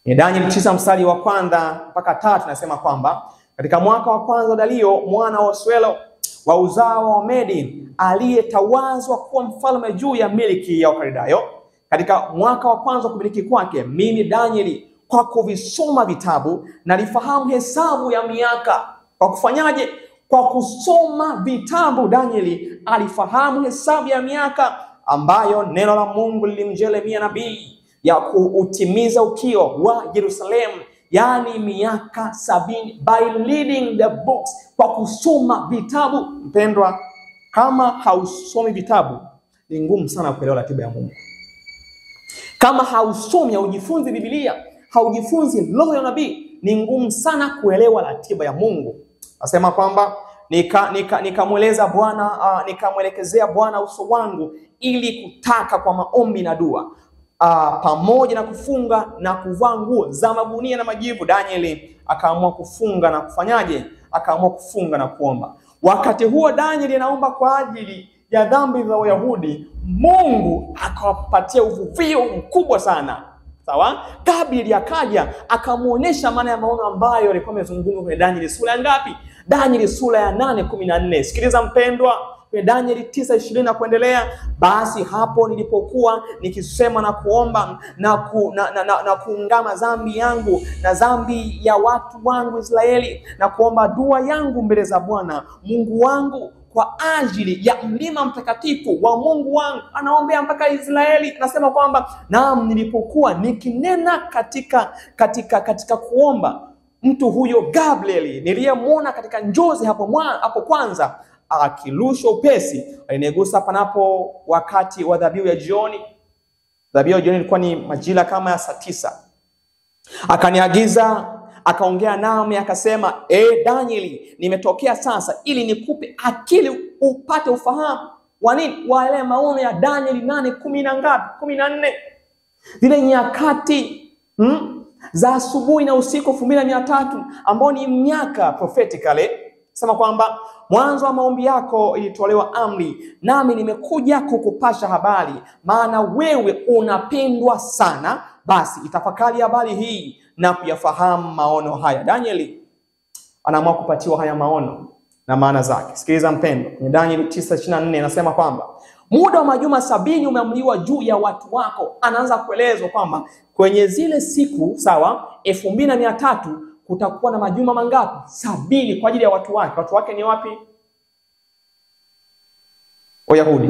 Ni Danieli 9 mstari wa 1 mpaka 3 nasema kwamba katika mwaka wa kwanza wa Dario mwana wa Swelo wa uzao wa Medi, aliyetawazwa kuwa mfalme juu ya miliki ya Wakaldayo, katika mwaka wa kwanza kumiliki kwake, mimi Danieli kwa kuvisoma vitabu nalifahamu hesabu ya miaka. Kwa kufanyaje? Kwa kusoma vitabu Danieli alifahamu hesabu ya miaka ambayo neno la Mungu lilimjia Yeremia nabii ya kuutimiza ukio wa Yerusalemu, yani miaka 70, by reading the books, kwa kusoma vitabu. Mpendwa, kama hausomi vitabu ni ngumu sana kuelewa ratiba ya Mungu. Kama hausomi, haujifunzi Biblia, haujifunzi roho ya nabii, ni ngumu sana kuelewa ratiba ya Mungu. Nasema kwamba nikamweleza Bwana, nikamwelekezea Bwana uso wangu ili kutaka kwa maombi na dua, pamoja na kufunga na kuvaa nguo za magunia na majivu. Danieli akaamua kufunga na kufanyaje? Akaamua kufunga na kuomba. Wakati huo Danieli anaomba kwa ajili ya dhambi za Wayahudi, Mungu akawapatia uvuvio mkubwa sana. Sawa? Gabrieli akaja akamuonesha maana ya maono ambayo alikuwa amezungumza kwenye Danieli sura ngapi? Danieli sura ya 8:14. Sikiliza mpendwa, kwenye Danieli 9:20 na kuendelea. Basi hapo nilipokuwa nikisema na kuomba na kuungama dhambi yangu na dhambi ya watu wangu Israeli, na kuomba dua yangu mbele za Bwana Mungu wangu kwa ajili ya mlima mtakatifu wa Mungu wangu. Anaombea mpaka Israeli. Nasema kwamba naam, nilipokuwa nikinena katika kuomba, mtu huyo Gabrieli niliyemwona katika njozi hapo kwanza akirusha upesi, alinigusa panapo wakati wa dhabihu ya jioni. Dhabihu ya jioni ilikuwa ni majira kama ya saa 9. Akaniagiza, akaongea nami akasema, Danieli, nimetokea sasa ili nikupe akili upate ufahamu wa nini? Wa yale maono ya Danieli 8:10 na ngapi? 14. Zile nyakati za asubuhi na usiku 2300 ambao ni miaka prophetically. Sema kwamba mwanzo wa maombi yako ilitolewa amri, nami nimekuja kukupasha habari, maana wewe unapendwa sana. Basi itafakari habari hii na kuyafahamu maono haya. Danieli anaamua kupatiwa haya maono na maana zake. Sikiliza mpendo, kwenye Danieli 9:24 anasema kwamba muda wa majuma 70 umeamriwa juu ya watu wako. Anaanza kuelezwa kwamba kwenye zile siku 2300 kutakuwa na majuma mangapi? 70 kwa ajili ya watu wake. Watu wake ni wapi? Wayahudi.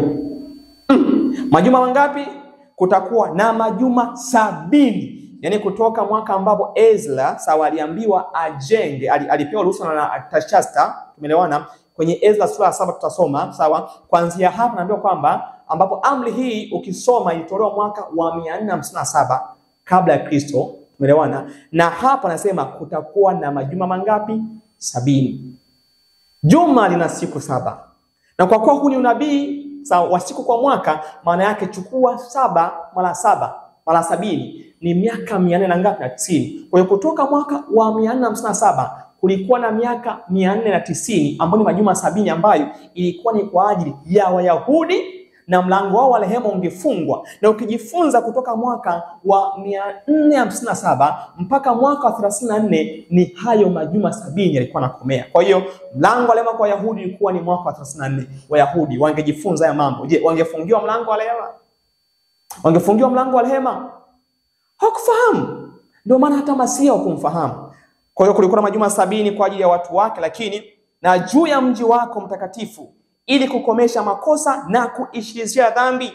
Majuma mangapi? Kutakuwa na majuma 70. Yani kutoka mwaka ambapo Ezra aliambiwa ajenge, alipewa ruhusa na Artashasta. Tumeelewana? Kwenye Ezra sura 7 tutasoma, sawa? Kuanzia hapa naambiwa kwamba ambapo amri hii ukisoma ilitolewa mwaka wa 457 kabla ya Kristo. Tumeelewana? Na hapa nasema kutakuwa na majuma mangapi? 70. Juma lina siku 7. Na kwa kuwa huu ni unabii wa siku kwa mwaka, maana yake chukua 7 mara 7 mara 70 ni miaka 400 na ngapi? 90. Kwa hiyo kutoka mwaka wa 457 kulikuwa na miaka 490 ambayo ni majuma 70 ambayo ilikuwa ni kwa ajili ya Wayahudi na mlango wao wa rehema ungefungwa. Na ukijifunza kutoka mwaka wa 457 mpaka mwaka wa 34 ni hayo majuma 70 yalikuwa nakomea. Kwa hiyo mlango wa rehema kwa Wayahudi ulikuwa ni mwaka wa 34. Wayahudi wangejifunza haya mambo. Je, wangefungiwa mlango wa rehema? Wangefungiwa mlango wa rehema? Hawakufahamu. Ndio maana hata Masia hakumfahamu. Kwa hiyo kulikuwa na majuma 70 kwa ajili ya watu wake, lakini na juu ya mji wako mtakatifu, ili kukomesha makosa na kuishilizia dhambi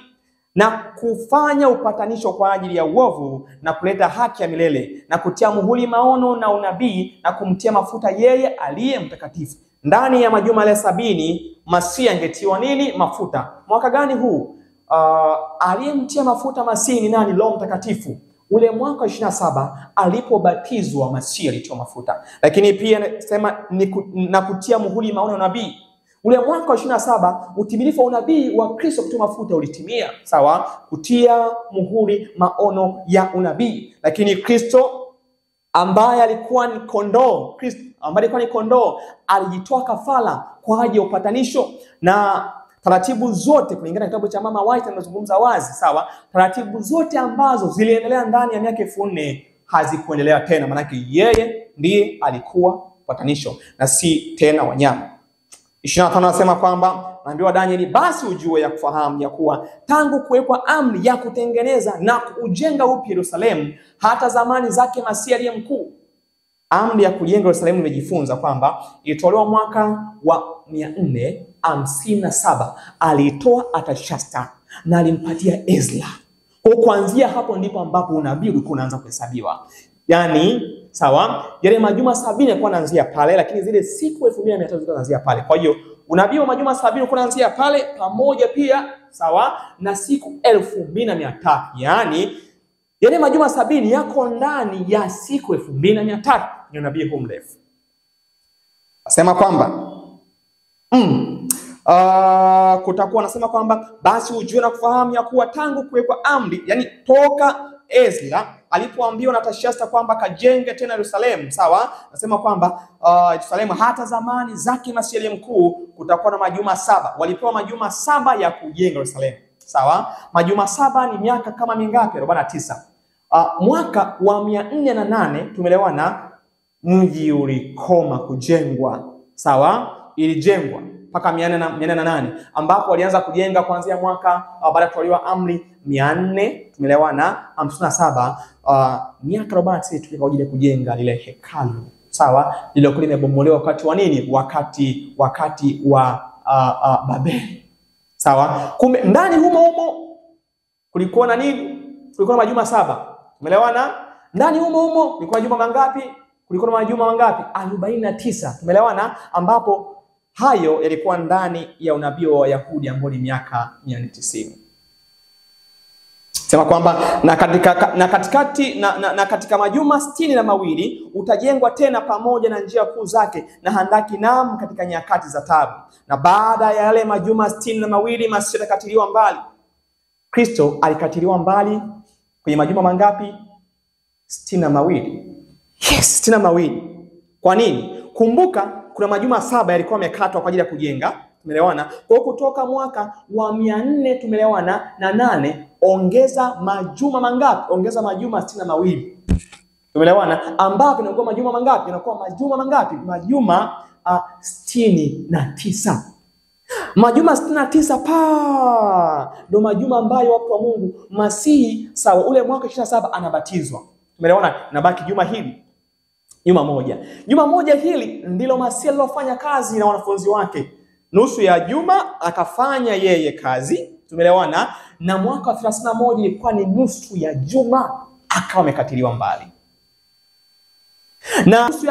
na kufanya upatanisho kwa ajili ya uovu na kuleta haki ya milele na kutia muhuri maono na unabii na kumtia mafuta yeye aliye mtakatifu. Ndani ya majuma ya 70 Masia angetiwa nini? Mafuta. Mwaka gani huu? Aliyemtia mafuta Masia ni nani? Roho Mtakatifu. Ule mwaka 27 alipobatizwa Masia alitiwa mafuta. Lakini pia nasema na kutia muhuri maono na unabii. Ule mwaka wa 27 utimilifu wa unabii wa Kristo kutia mafuta ulitimia. Sawa? Kutia muhuri maono ya unabii. Lakini Kristo ambaye alikuwa ni kondoo, alijitoa kafara kwa ajili ya upatanisho, na taratibu zote kulingana na kitabu cha Mama White anazungumza wazi, sawa? Taratibu zote ambazo ziliendelea ndani ya miaka 4000 hazikuendelea tena, maana yeye ndiye alikuwa upatanisho na si tena wanyama. 25 anasema kwamba naambiwa Danieli, basi ujue ya kufahamu ya kuwa tangu kuwekwa amri ya kutengeneza na kujenga upya Yerusalemu hata zamani zake Masia aliye mkuu. Amri ya kujenga Yerusalemu nimejifunza kwamba ilitolewa mwaka wa 457. Alitoa Artashasta na alimpatia Ezra. Kwa kuanzia hapo ndipo ambapo unabii ulikuwa unaanza kuhesabiwa. Yaani, sawa, yale majuma 70 yalikuwa yanaanzia pale, lakini zile siku 1300 zilikuwa zinaanzia pale. Kwa hiyo unabii wa majuma 70 ulikuwa unaanzia pale pamoja pia, sawa, na siku 2300. Yaani yale majuma 70 yako ndani ya siku 2300 ni unabii huu mrefu. Asema kwamba kutakuwa, nasema kwamba basi ujue na kufahamu ya kuwa tangu kuwekwa amri, yani toka Ezra alipoambiwa na Artashasta kwamba kajenge tena Yerusalemu, sawa, nasema kwamba Yerusalemu hata zamani zake Masia aliye mkuu, kutakuwa na majuma 7. Walipewa majuma 7 ya kujenga Yerusalemu, sawa. Majuma 7 ni miaka kama mingapi? 49. Mwaka wa 408 tumelewana, mji ulikoma kujengwa, sawa. Ilijengwa mpaka 408 ambapo walianza kujenga kuanzia mwaka baada ya kutolewa amri 400 tumelewana 57, miaka 40 kwa ajili ya kujenga lile hekalu, sawa, lililokuwa limebomolewa wakati wa nini? Wakati wa Babeli, sawa. Kumbe ndani humo kulikuwa na nini? Kulikuwa na majuma 7. Tumeelewana? Ndani humo kulikuwa majuma mangapi? Kulikuwa na majuma mangapi? 49. Tumeelewana? Ambapo hayo yalikuwa ndani ya unabii wa Wayahudi ambao ni miaka 490. Sema kwamba na katika majuma 62 utajengwa tena pamoja na njia kuu zake na handaki naam katika nyakati za taabu. Na baada ya yale majuma 62 Masia atakatiliwa mbali. Kristo alikatiliwa mbali kwenye majuma mangapi? 62. Yes, 62. Kwa nini? Kumbuka kuna majuma 7 yalikuwa yamekatwa kwa ajili ya kujenga. Tumeelewana? Kwa hiyo kutoka mwaka wa 400 tumeelewana na 8, ongeza majuma mangapi? Ongeza majuma 62. Tumeelewana? Ambapo inakuwa majuma mangapi? Inakuwa majuma mangapi? Majuma 69. Majuma 69 ndio majuma ambayo watu wa Mungu Masihi, sawa, ule mwaka 27 anabatizwa. Tumeelewana? Nabaki juma hili. Juma moja hili ndilo Masia alilofanya kazi na wanafunzi wake. Nusu ya juma akafanya yeye kazi, tumeelewana, na mwaka wa 31 ilikuwa ni nusu ya juma akawa amekatiliwa mbali. Na nusu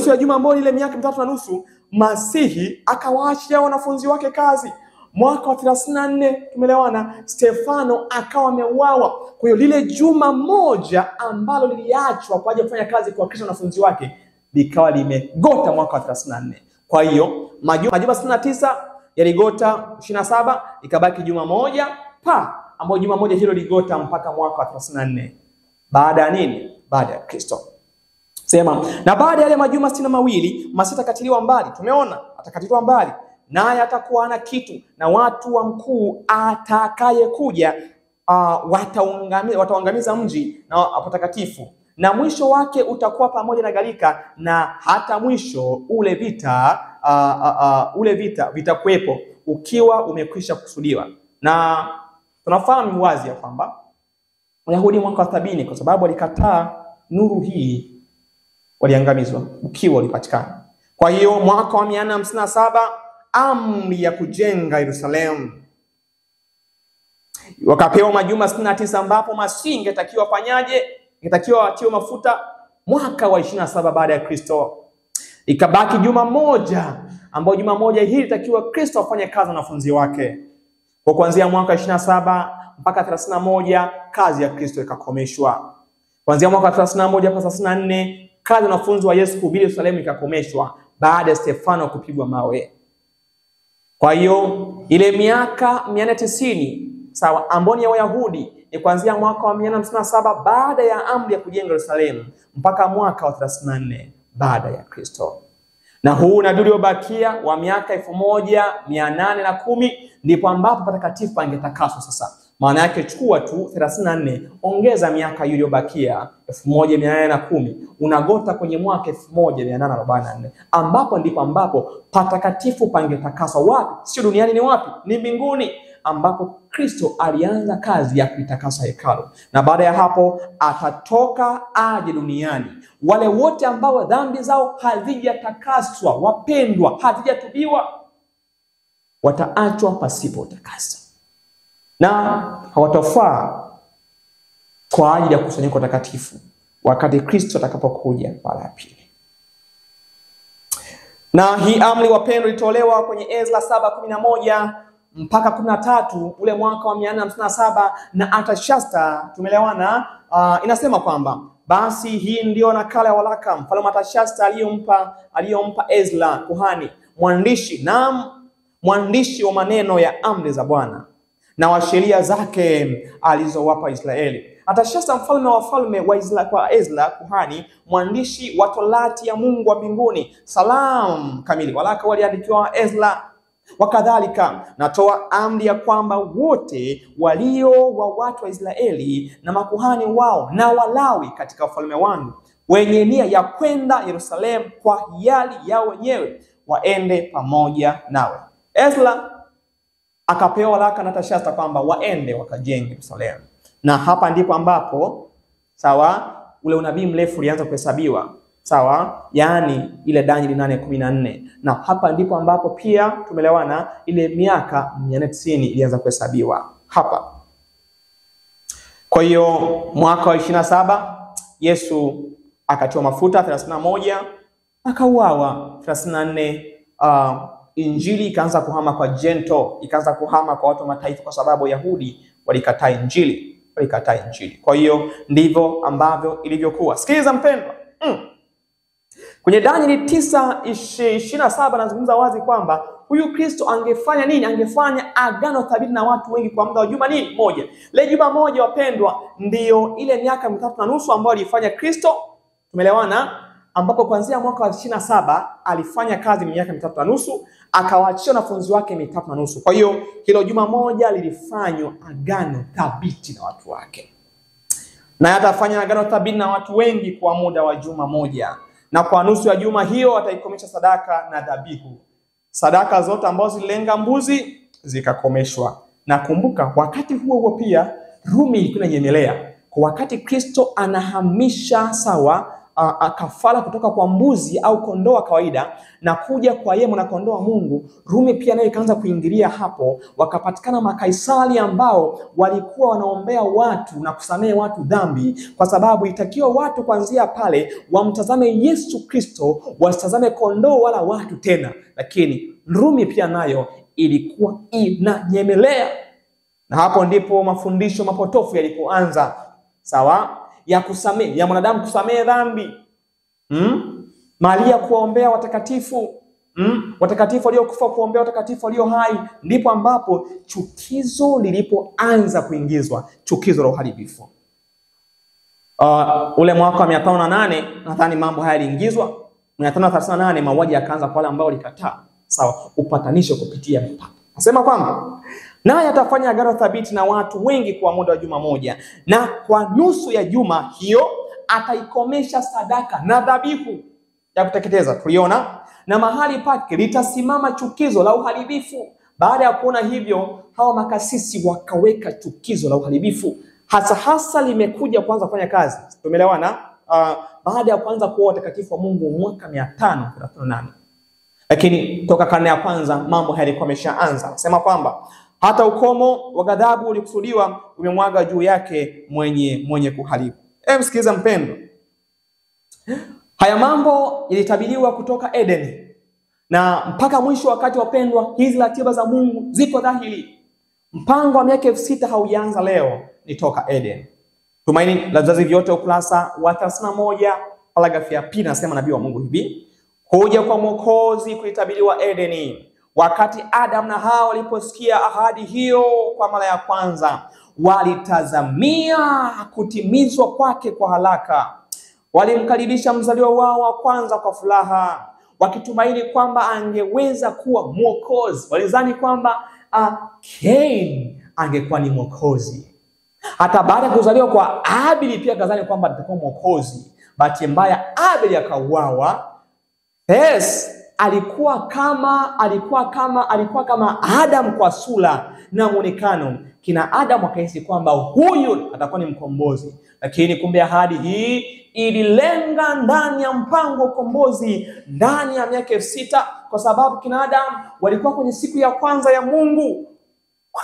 ya juma ambayo ile miaka 3.5 Masihi akawaachia wanafunzi wake kazi. Mwaka wa 34 tumeelewana, Stefano akawa ameuawa. Kwa hiyo lile juma moja ambalo liliachwa kwa ajili ya kufanya kazi kwa Kristo na wanafunzi wake likawa limegota mwaka wa 34. Kwa hiyo majuma 69 yaligota 27, ikabaki juma moja ambapo juma moja hilo ligota mpaka mwaka wa 34. Baada ya nini? Baada ya Kristo. Sema, na baada ya yale majuma 62 Masihi atakatiliwa mbali. Tumeona atakatiliwa mbali, naye atakuwa hana kitu, na watu wa mkuu atakayekuja wataangamiza mji na patakatifu, na mwisho wake utakuwa pamoja na gharika, na hata mwisho ule vita vitakuwepo ukiwa umekwisha kusudiwa. Na tunafahamu wazi ya kwamba Wayahudi mwaka wa 70 kwa sababu walikataa nuru hii waliangamizwa, ukiwa ulipatikana. Kwa hiyo mwaka wa 457 amri ya kujenga Yerusalemu, wakapewa majuma 69 ambapo Masihi ingetakiwa fanyaje? Ingetakiwa atiwe mafuta mwaka wa 27 baada ya Kristo. Ikabaki juma moja, ambao juma moja hili itakiwa Kristo afanye kazi na wanafunzi wake. Kwa kuanzia mwaka 27 mpaka 31 kazi ya Kristo ikakomeshwa. Kuanzia mwaka 31 mpaka 34 kazi ya wanafunzi wa Yesu kuhubiri Yerusalemu ikakomeshwa baada ya Stefano kupigwa mawe. Kwa hiyo ile miaka 490 sawa ambao ni ya Wayahudi ni kuanzia mwaka wa 457 baada ya amri ya kujenga Yerusalemu mpaka mwaka wa 34 baada ya Kristo. Na huu nabii uliobakia wa miaka 1810 ndipo ambapo patakatifu pangetakaswa sasa. Maana yake chukua tu 34 ongeza miaka iliyobakia 1810 unagota kwenye mwaka 1844 ambapo ndipo ambapo patakatifu pangetakaswa. Wapi? Sio duniani, ni wapi? Ni mbinguni, ambapo Kristo alianza kazi ya kuitakasa hekalu, na baada ya hapo atatoka aje duniani. Wale wote ambao dhambi zao hazijatakaswa, wapendwa, hazijatubiwa, wataachwa pasipo utakasa na hawatafaa kwa ajili ya kusanyiko takatifu wakati Kristo atakapokuja mara ya pili. Na hii amri wapendwa ilitolewa kwenye Ezra 7:11 mpaka 13 ule mwaka wa 457 na Artashasta. Tumeelewana? Inasema kwamba basi hii ndio nakala ya waraka mfalme Artashasta aliyompa Ezra kuhani mwandishi wa maneno ya amri za Bwana na wa sheria zake alizowapa Israeli. Artashasta mfalme wa wafalme wa Israeli kwa Ezra kuhani mwandishi wa Torati ya Mungu wa mbinguni salamu kamili. Waraka waliandikiwa Ezra. Wakadhalika natoa amri ya kwamba wote walio wa watu wa Israeli na makuhani wao na Walawi katika ufalme wangu wenye nia ya kwenda Yerusalemu kwa hiari yao wenyewe waende pamoja nawe. Ezra akapewa waraka na Artashasta kwamba waende wakajenge Yerusalemu. Na hapa ndipo ambapo sawa ule unabii mrefu ulianza kuhesabiwa. Sawa, yani ile Danieli 8:14. Na hapa ndipo ambapo pia tumelewana ile miaka 490 ilianza kuhesabiwa hapa. Kwa hiyo mwaka wa 27 Yesu akatiwa mafuta 31, akauawa 34. Injili ikaanza kuhama kwa Gentile, ikaanza kuhama kwa watu wa mataifa kwa sababu Wayahudi walikataa Injili. Kwa hiyo ndivyo ambavyo ilivyokuwa. Sikiliza mpendwa. Kwenye Danieli 9:27 anazungumza wazi kwamba huyu Kristo angefanya nini? Angefanya agano thabiti na watu wengi kwa muda wa juma nini? Moja. Le juma moja wapendwa ndio ile miaka 3.5 ambayo alifanya Kristo. Tumeelewana? Ambapo kuanzia mwaka wa 27 alifanya kazi miaka 3.5 akawaachia wanafunzi wake 3.5. Kwa hiyo hilo juma moja lilifanywa agano thabiti na watu wake. Na atafanya agano thabiti na watu wengi kwa muda wa juma moja. Na kwa nusu ya juma hiyo ataikomesha sadaka na dhabihu. Sadaka zote ambazo zililenga mbuzi zikakomeshwa. Na kumbuka wakati huo pia Rumi ilikuwa inanyemelea. Kwa wakati Kristo anahamisha kafara kutoka kwa mbuzi au kondoo wa kawaida na kuja kwa yeye mwana kondoo wa Mungu, Rumi pia nayo ikaanza kuingilia hapo. Wakapatikana makaisari ambao walikuwa wanaombea watu na kusamehe watu dhambi, kwa sababu itakiwa watu kuanzia pale wamtazame Yesu Kristo, wasitazame kondoo wala watu tena. Lakini Rumi pia nayo ilikuwa inanyemelea, na hapo ndipo mafundisho mapotofu yalipoanza. Sawa? Ya mwanadamu kusamehe dhambi. Maria kuombea watakatifu. Watakatifu waliokufa kuombea watakatifu walio hai. Ndipo ambapo chukizo lilipoanza kuingizwa, chukizo la uharibifu. Ule mwaka wa 508 nadhani mambo haya yaliingizwa. 538 mauaji yakaanza kwa wale ambao walikataa sawa upatanisho kupitia mpaka. Nasema kwamba naye atafanya agano thabiti na watu wengi kwa muda wa juma moja, na kwa nusu ya juma hiyo ataikomesha sadaka na dhabihu ya kuteketeza. Tuliona na mahali pake litasimama chukizo la uharibifu. Baada ya kuona hivyo, hao makasisi wakaweka chukizo la uharibifu hasa limekuja kuanza kufanya kazi. Tumeelewana? Baada ya kuanza kuwa watakatifu wa Mungu mwaka 538. Lakini toka karne ya kwanza mambo haya yalikuwa yameshaanza. Sema kwamba hata ukomo wa ghadhabu ulikusudiwa umemwaga juu yake mwenye kuharibu. Msikiliza mpendo. Haya mambo yalitabiriwa kutoka Eden na mpaka mwisho. Wakati wapendwa, hizi ratiba za Mungu ziko dhahiri. Mpango wa miaka 6000 haujaanza leo, ni toka Eden. Tumaini la Vizazi Vyote ukurasa wa 31 paragrafu ya pili nasema nabii wa Mungu hivi: kuja kwa Mwokozi kulitabiriwa Edeni. Wakati Adam na Hawa waliposikia ahadi hiyo kwa mara ya kwanza, walitazamia kutimizwa kwake kwa haraka. Walimkaribisha mzaliwa wao wa kwanza kwa furaha, wakitumaini kwamba angeweza kuwa Mwokozi. Walizani kwamba Cain angekuwa ni Mwokozi. Hata baada ya kuzaliwa kwa Abeli pia kazani kwamba atakuwa Mwokozi. Bahati mbaya Abeli akauawa. Yes, alikuwa kama Adam kwa sura na muonekano. Kina Adam wakahisi kwamba huyu atakuwa ni mkombozi. Lakini kumbe ahadi hii ililenga ndani ya mpango wa ukombozi ndani ya miaka 6000, kwa sababu kina Adam walikuwa kwenye siku ya kwanza ya Mungu.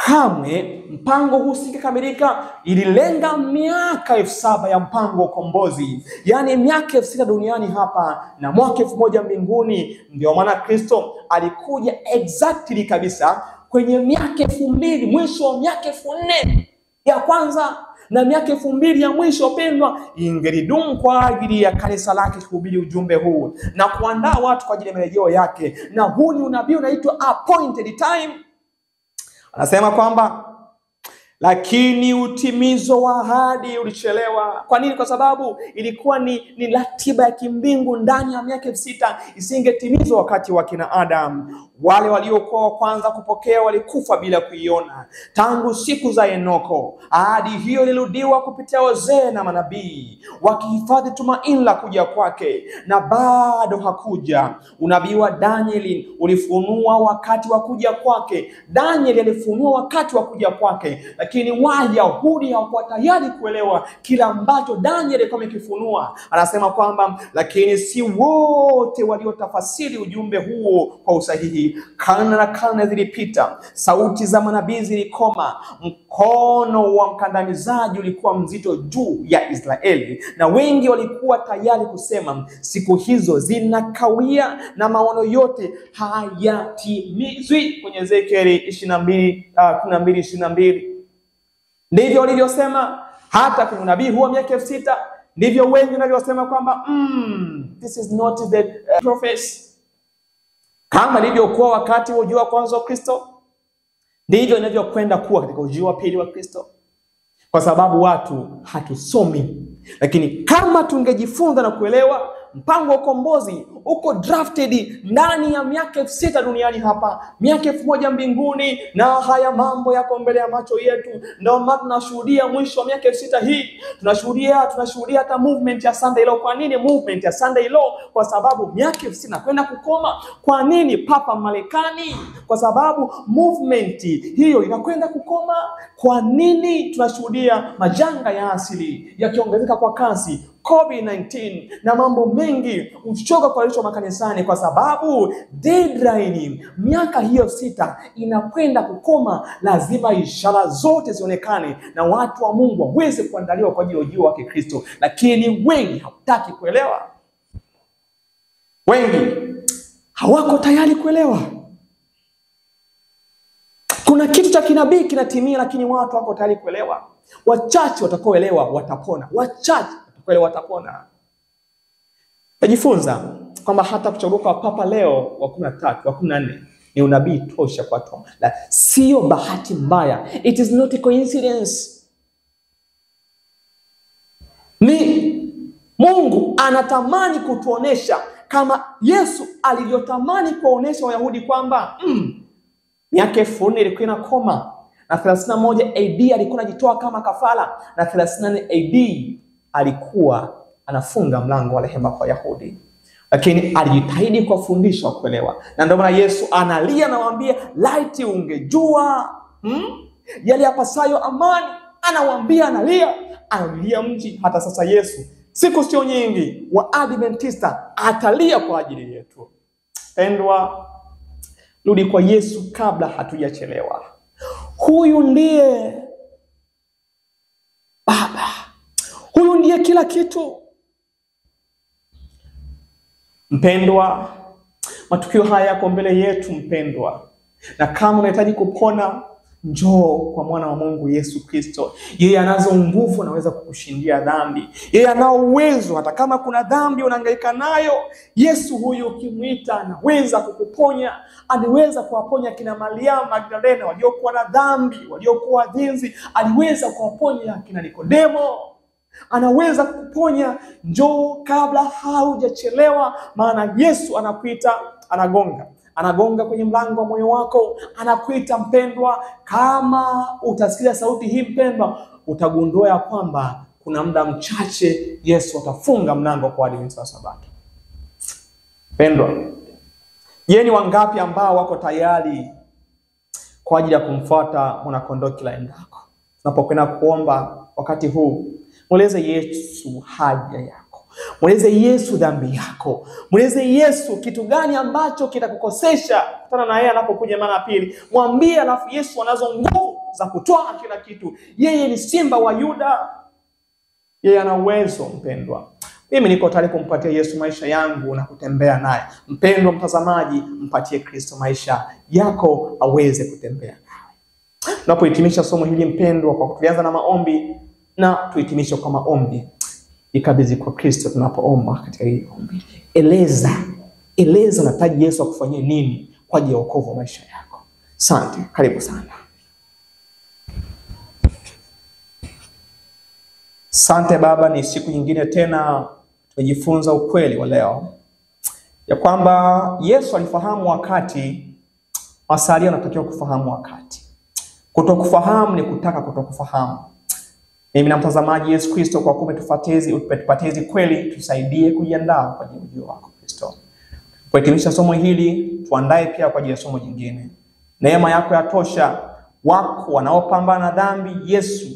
Kamwe mpango huu usingekamilika. Ililenga miaka 7000 ya mpango wa ukombozi, yani miaka 6000 duniani hapa na mwaka 1000 mbinguni. Ndio maana Kristo alikuja exactly kabisa kwenye miaka 2000, mwisho wa miaka 4000 ya kwanza na miaka 2000 ya mwisho. Pendwa, ingelidumu kwa ajili ya kanisa lake kuhubiri ujumbe huu na kuandaa watu kwa ajili ya marejeo yake, na huu ni unabii unaitwa appointed time. Anasema kwamba lakini utimizo wa ahadi ulichelewa. Kwa nini? Kwa sababu ilikuwa ni ratiba ya kimbingu ndani ya miaka 6000, isingetimizwa wakati wa kina Adam. Wale waliokuwa wa kwanza kupokea walikufa bila kuiona. Tangu siku za Enoko, ahadi hiyo ilirudiwa kupitia wazee na manabii, wakihifadhi tumaini la kuja kwake, na bado hakuja. Unabii wa Danieli ulifunua wakati wa kuja kwake. Danieli alifunua wakati wa kuja kwake, lakini Wayahudi hawakuwa tayari kuelewa kila ambacho Danieli alikuwa amekifunua. Anasema kwamba lakini si wote waliotafasiri ujumbe huo kwa usahihi. Karne na karne zilipita, sauti za manabii zilikoma, mkono wa mkandamizaji ulikuwa mzito juu ya Israeli, na wengi walikuwa tayari kusema siku hizo zinakawia na maono yote hayatimizwi. Kwenye Ezekieli 22:12. Ndivyo walivyosema hata kwenye nabii huo miaka 6000. Ndivyo wengi wanavyosema kwamba this is not the prophecy. Kama ilivyokuwa wakati wa ujio wa kwanza wa Kristo, ndivyo inavyokwenda kuwa katika ujio wa pili wa Kristo, kwa sababu watu hatusomi. Lakini kama tungejifunza na kuelewa mpango wa ukombozi uko drafted ndani ya miaka 6000 duniani hapa, miaka 1000 mbinguni, na haya mambo yako mbele ya macho yetu. Ndio maana tunashuhudia mwisho wa miaka 6000 hii. Tunashuhudia hata movement ya Sunday Law. Kwa nini movement ya Sunday Law? Kwa sababu miaka 6000 inakwenda kukoma. Kwa nini Papa Marekani? Kwa sababu movement hiyo inakwenda kukoma. Kwa nini tunashuhudia majanga ya asili yakiongezeka kwa kasi, COVID-19 na mambo mengi, uchoka kwa lisho makanisani? Kwa sababu deadline miaka hiyo 6 inakwenda kukoma. Lazima ishara zote zionekane na watu wa Mungu waweze kuandaliwa kwa ajili ya ujio wake Kristo. Lakini wengi hawataki kuelewa, wengi hawako tayari kuelewa. Kuna kitu cha kinabii kinatimia, lakini watu hawako tayari kuelewa. Wachache watakaoelewa watapona, wachache watapona. Najifunza kwamba hata kuchagua kwa Papa Leo wa 13, wa 14 ni unabii tosha kwa watu. Sio bahati mbaya. It is not a coincidence. Ni Mungu anatamani kutuonesha kama Yesu alivyotamani kuonesha Wayahudi kwamba miaka 4000 ilikuwa inakoma, na 31 AD alikuwa anajitoa kama kafara, na 34 AD alikuwa anafunga mlango wa rehema kwa Wayahudi. Lakini alijitahidi kuwafundisha kuelewa. Na ndio maana Yesu analia na waambia, laiti ungejua yale yapasayo amani. Anawaambia, analia mji. Hata sasa Yesu, siku sio nyingi, wa Adventista atalia kwa ajili yetu. Pendwa, rudi kwa Yesu kabla hatujachelewa. Huyu ndiye Baba. Huyu ndiye kila kitu. Mpendwa, matukio haya yako mbele yetu mpendwa. Na kama unahitaji kupona, njoo kwa mwana wa Mungu Yesu Kristo. Yeye anazo nguvu, anaweza kukushindia dhambi. Yeye anao uwezo, hata kama kuna dhambi unahangaika nayo, Yesu huyu ukimwita anaweza kukuponya. Aliweza kuwaponya kina Mariamu Magdalena waliokuwa na dhambi, waliokuwa jinsi. Aliweza kuwaponya kina Nikodemo. Anaweza kukuponya. Njoo kabla haujachelewa, maana Yesu anakuita, anagonga kwenye mlango wa moyo wako, anakuita mpendwa. Kama utasikia sauti hii mpendwa, utagundua ya kwamba kuna muda mchache Yesu atafunga mlango kwa Adventista wa Sabato. Mpendwa, je, ni wangapi ambao wako tayari kwa ajili ya kumfuata mwanakondoo kila endako? Tunapokwenda kuomba wakati huu, mweleze Yesu haja yako. Mweleze Yesu dhambi yako. Mweleze Yesu kitu gani ambacho kitakukosesha kutana na yeye anapokuja mara pili. Mwambie, alafu Yesu anazo nguvu za kutoa kila kitu. Yeye ni Simba wa Yuda. Yeye ana uwezo mpendwa. Mimi niko tayari kumpatia Yesu maisha yangu na kutembea naye. Mpendwa mtazamaji, mpatie Kristo maisha yako aweze kutembea nawe. Tunapohitimisha somo hili mpendwa, kwa kuanza na maombi, na tuhitimishe kwa maombi. Ikabidhi kwa Kristo tunapoomba katika hili ombi. Eleza unahitaji Yesu akufanyie nini kwa ajili ya wokovu wa maisha yako. Asante, karibu sana. Asante Baba, ni siku nyingine tena tumejifunza ukweli wa leo ya kwamba Yesu alifahamu wakati, Wasalia wanatakiwa kufahamu wakati. Kutokufahamu ni kutaka kutokufahamu. Mimi na mtazamaji, Yesu Kristo, kwa kuwa utupatie kweli, tusaidie kujiandaa kwa ajili ya ujio wako Kristo. Kuhitimisha somo hili, tuandae pia kwa ajili ya somo jingine. Neema yako yatosha. Wako wanaopambana na dhambi, Yesu,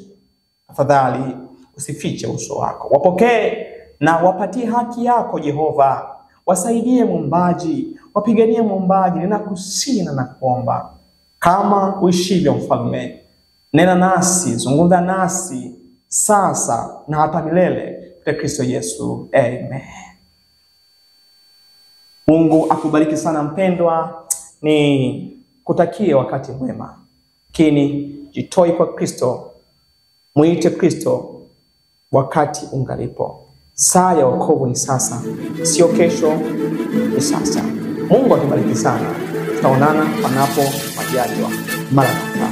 tafadhali usifiche uso wako. Wapokee na wapatie haki yako Jehova. Wasaidie muombaji, wapiganie muombaji. Ninakusihi na nakuomba, kama uishivyo mfalme, nena nasi, zungumza nasi sasa na hata milele kwa Kristo Yesu. Amen. Mungu akubariki sana mpendwa. Ni kutakie wakati mwema. Lakini jitoi kwa Kristo. Muite Kristo wakati ungalipo. Saa ya wokovu ni sasa, sio kesho, ni sasa. Mungu akubariki sana. Tutaonana panapo majaliwa. Maranatha.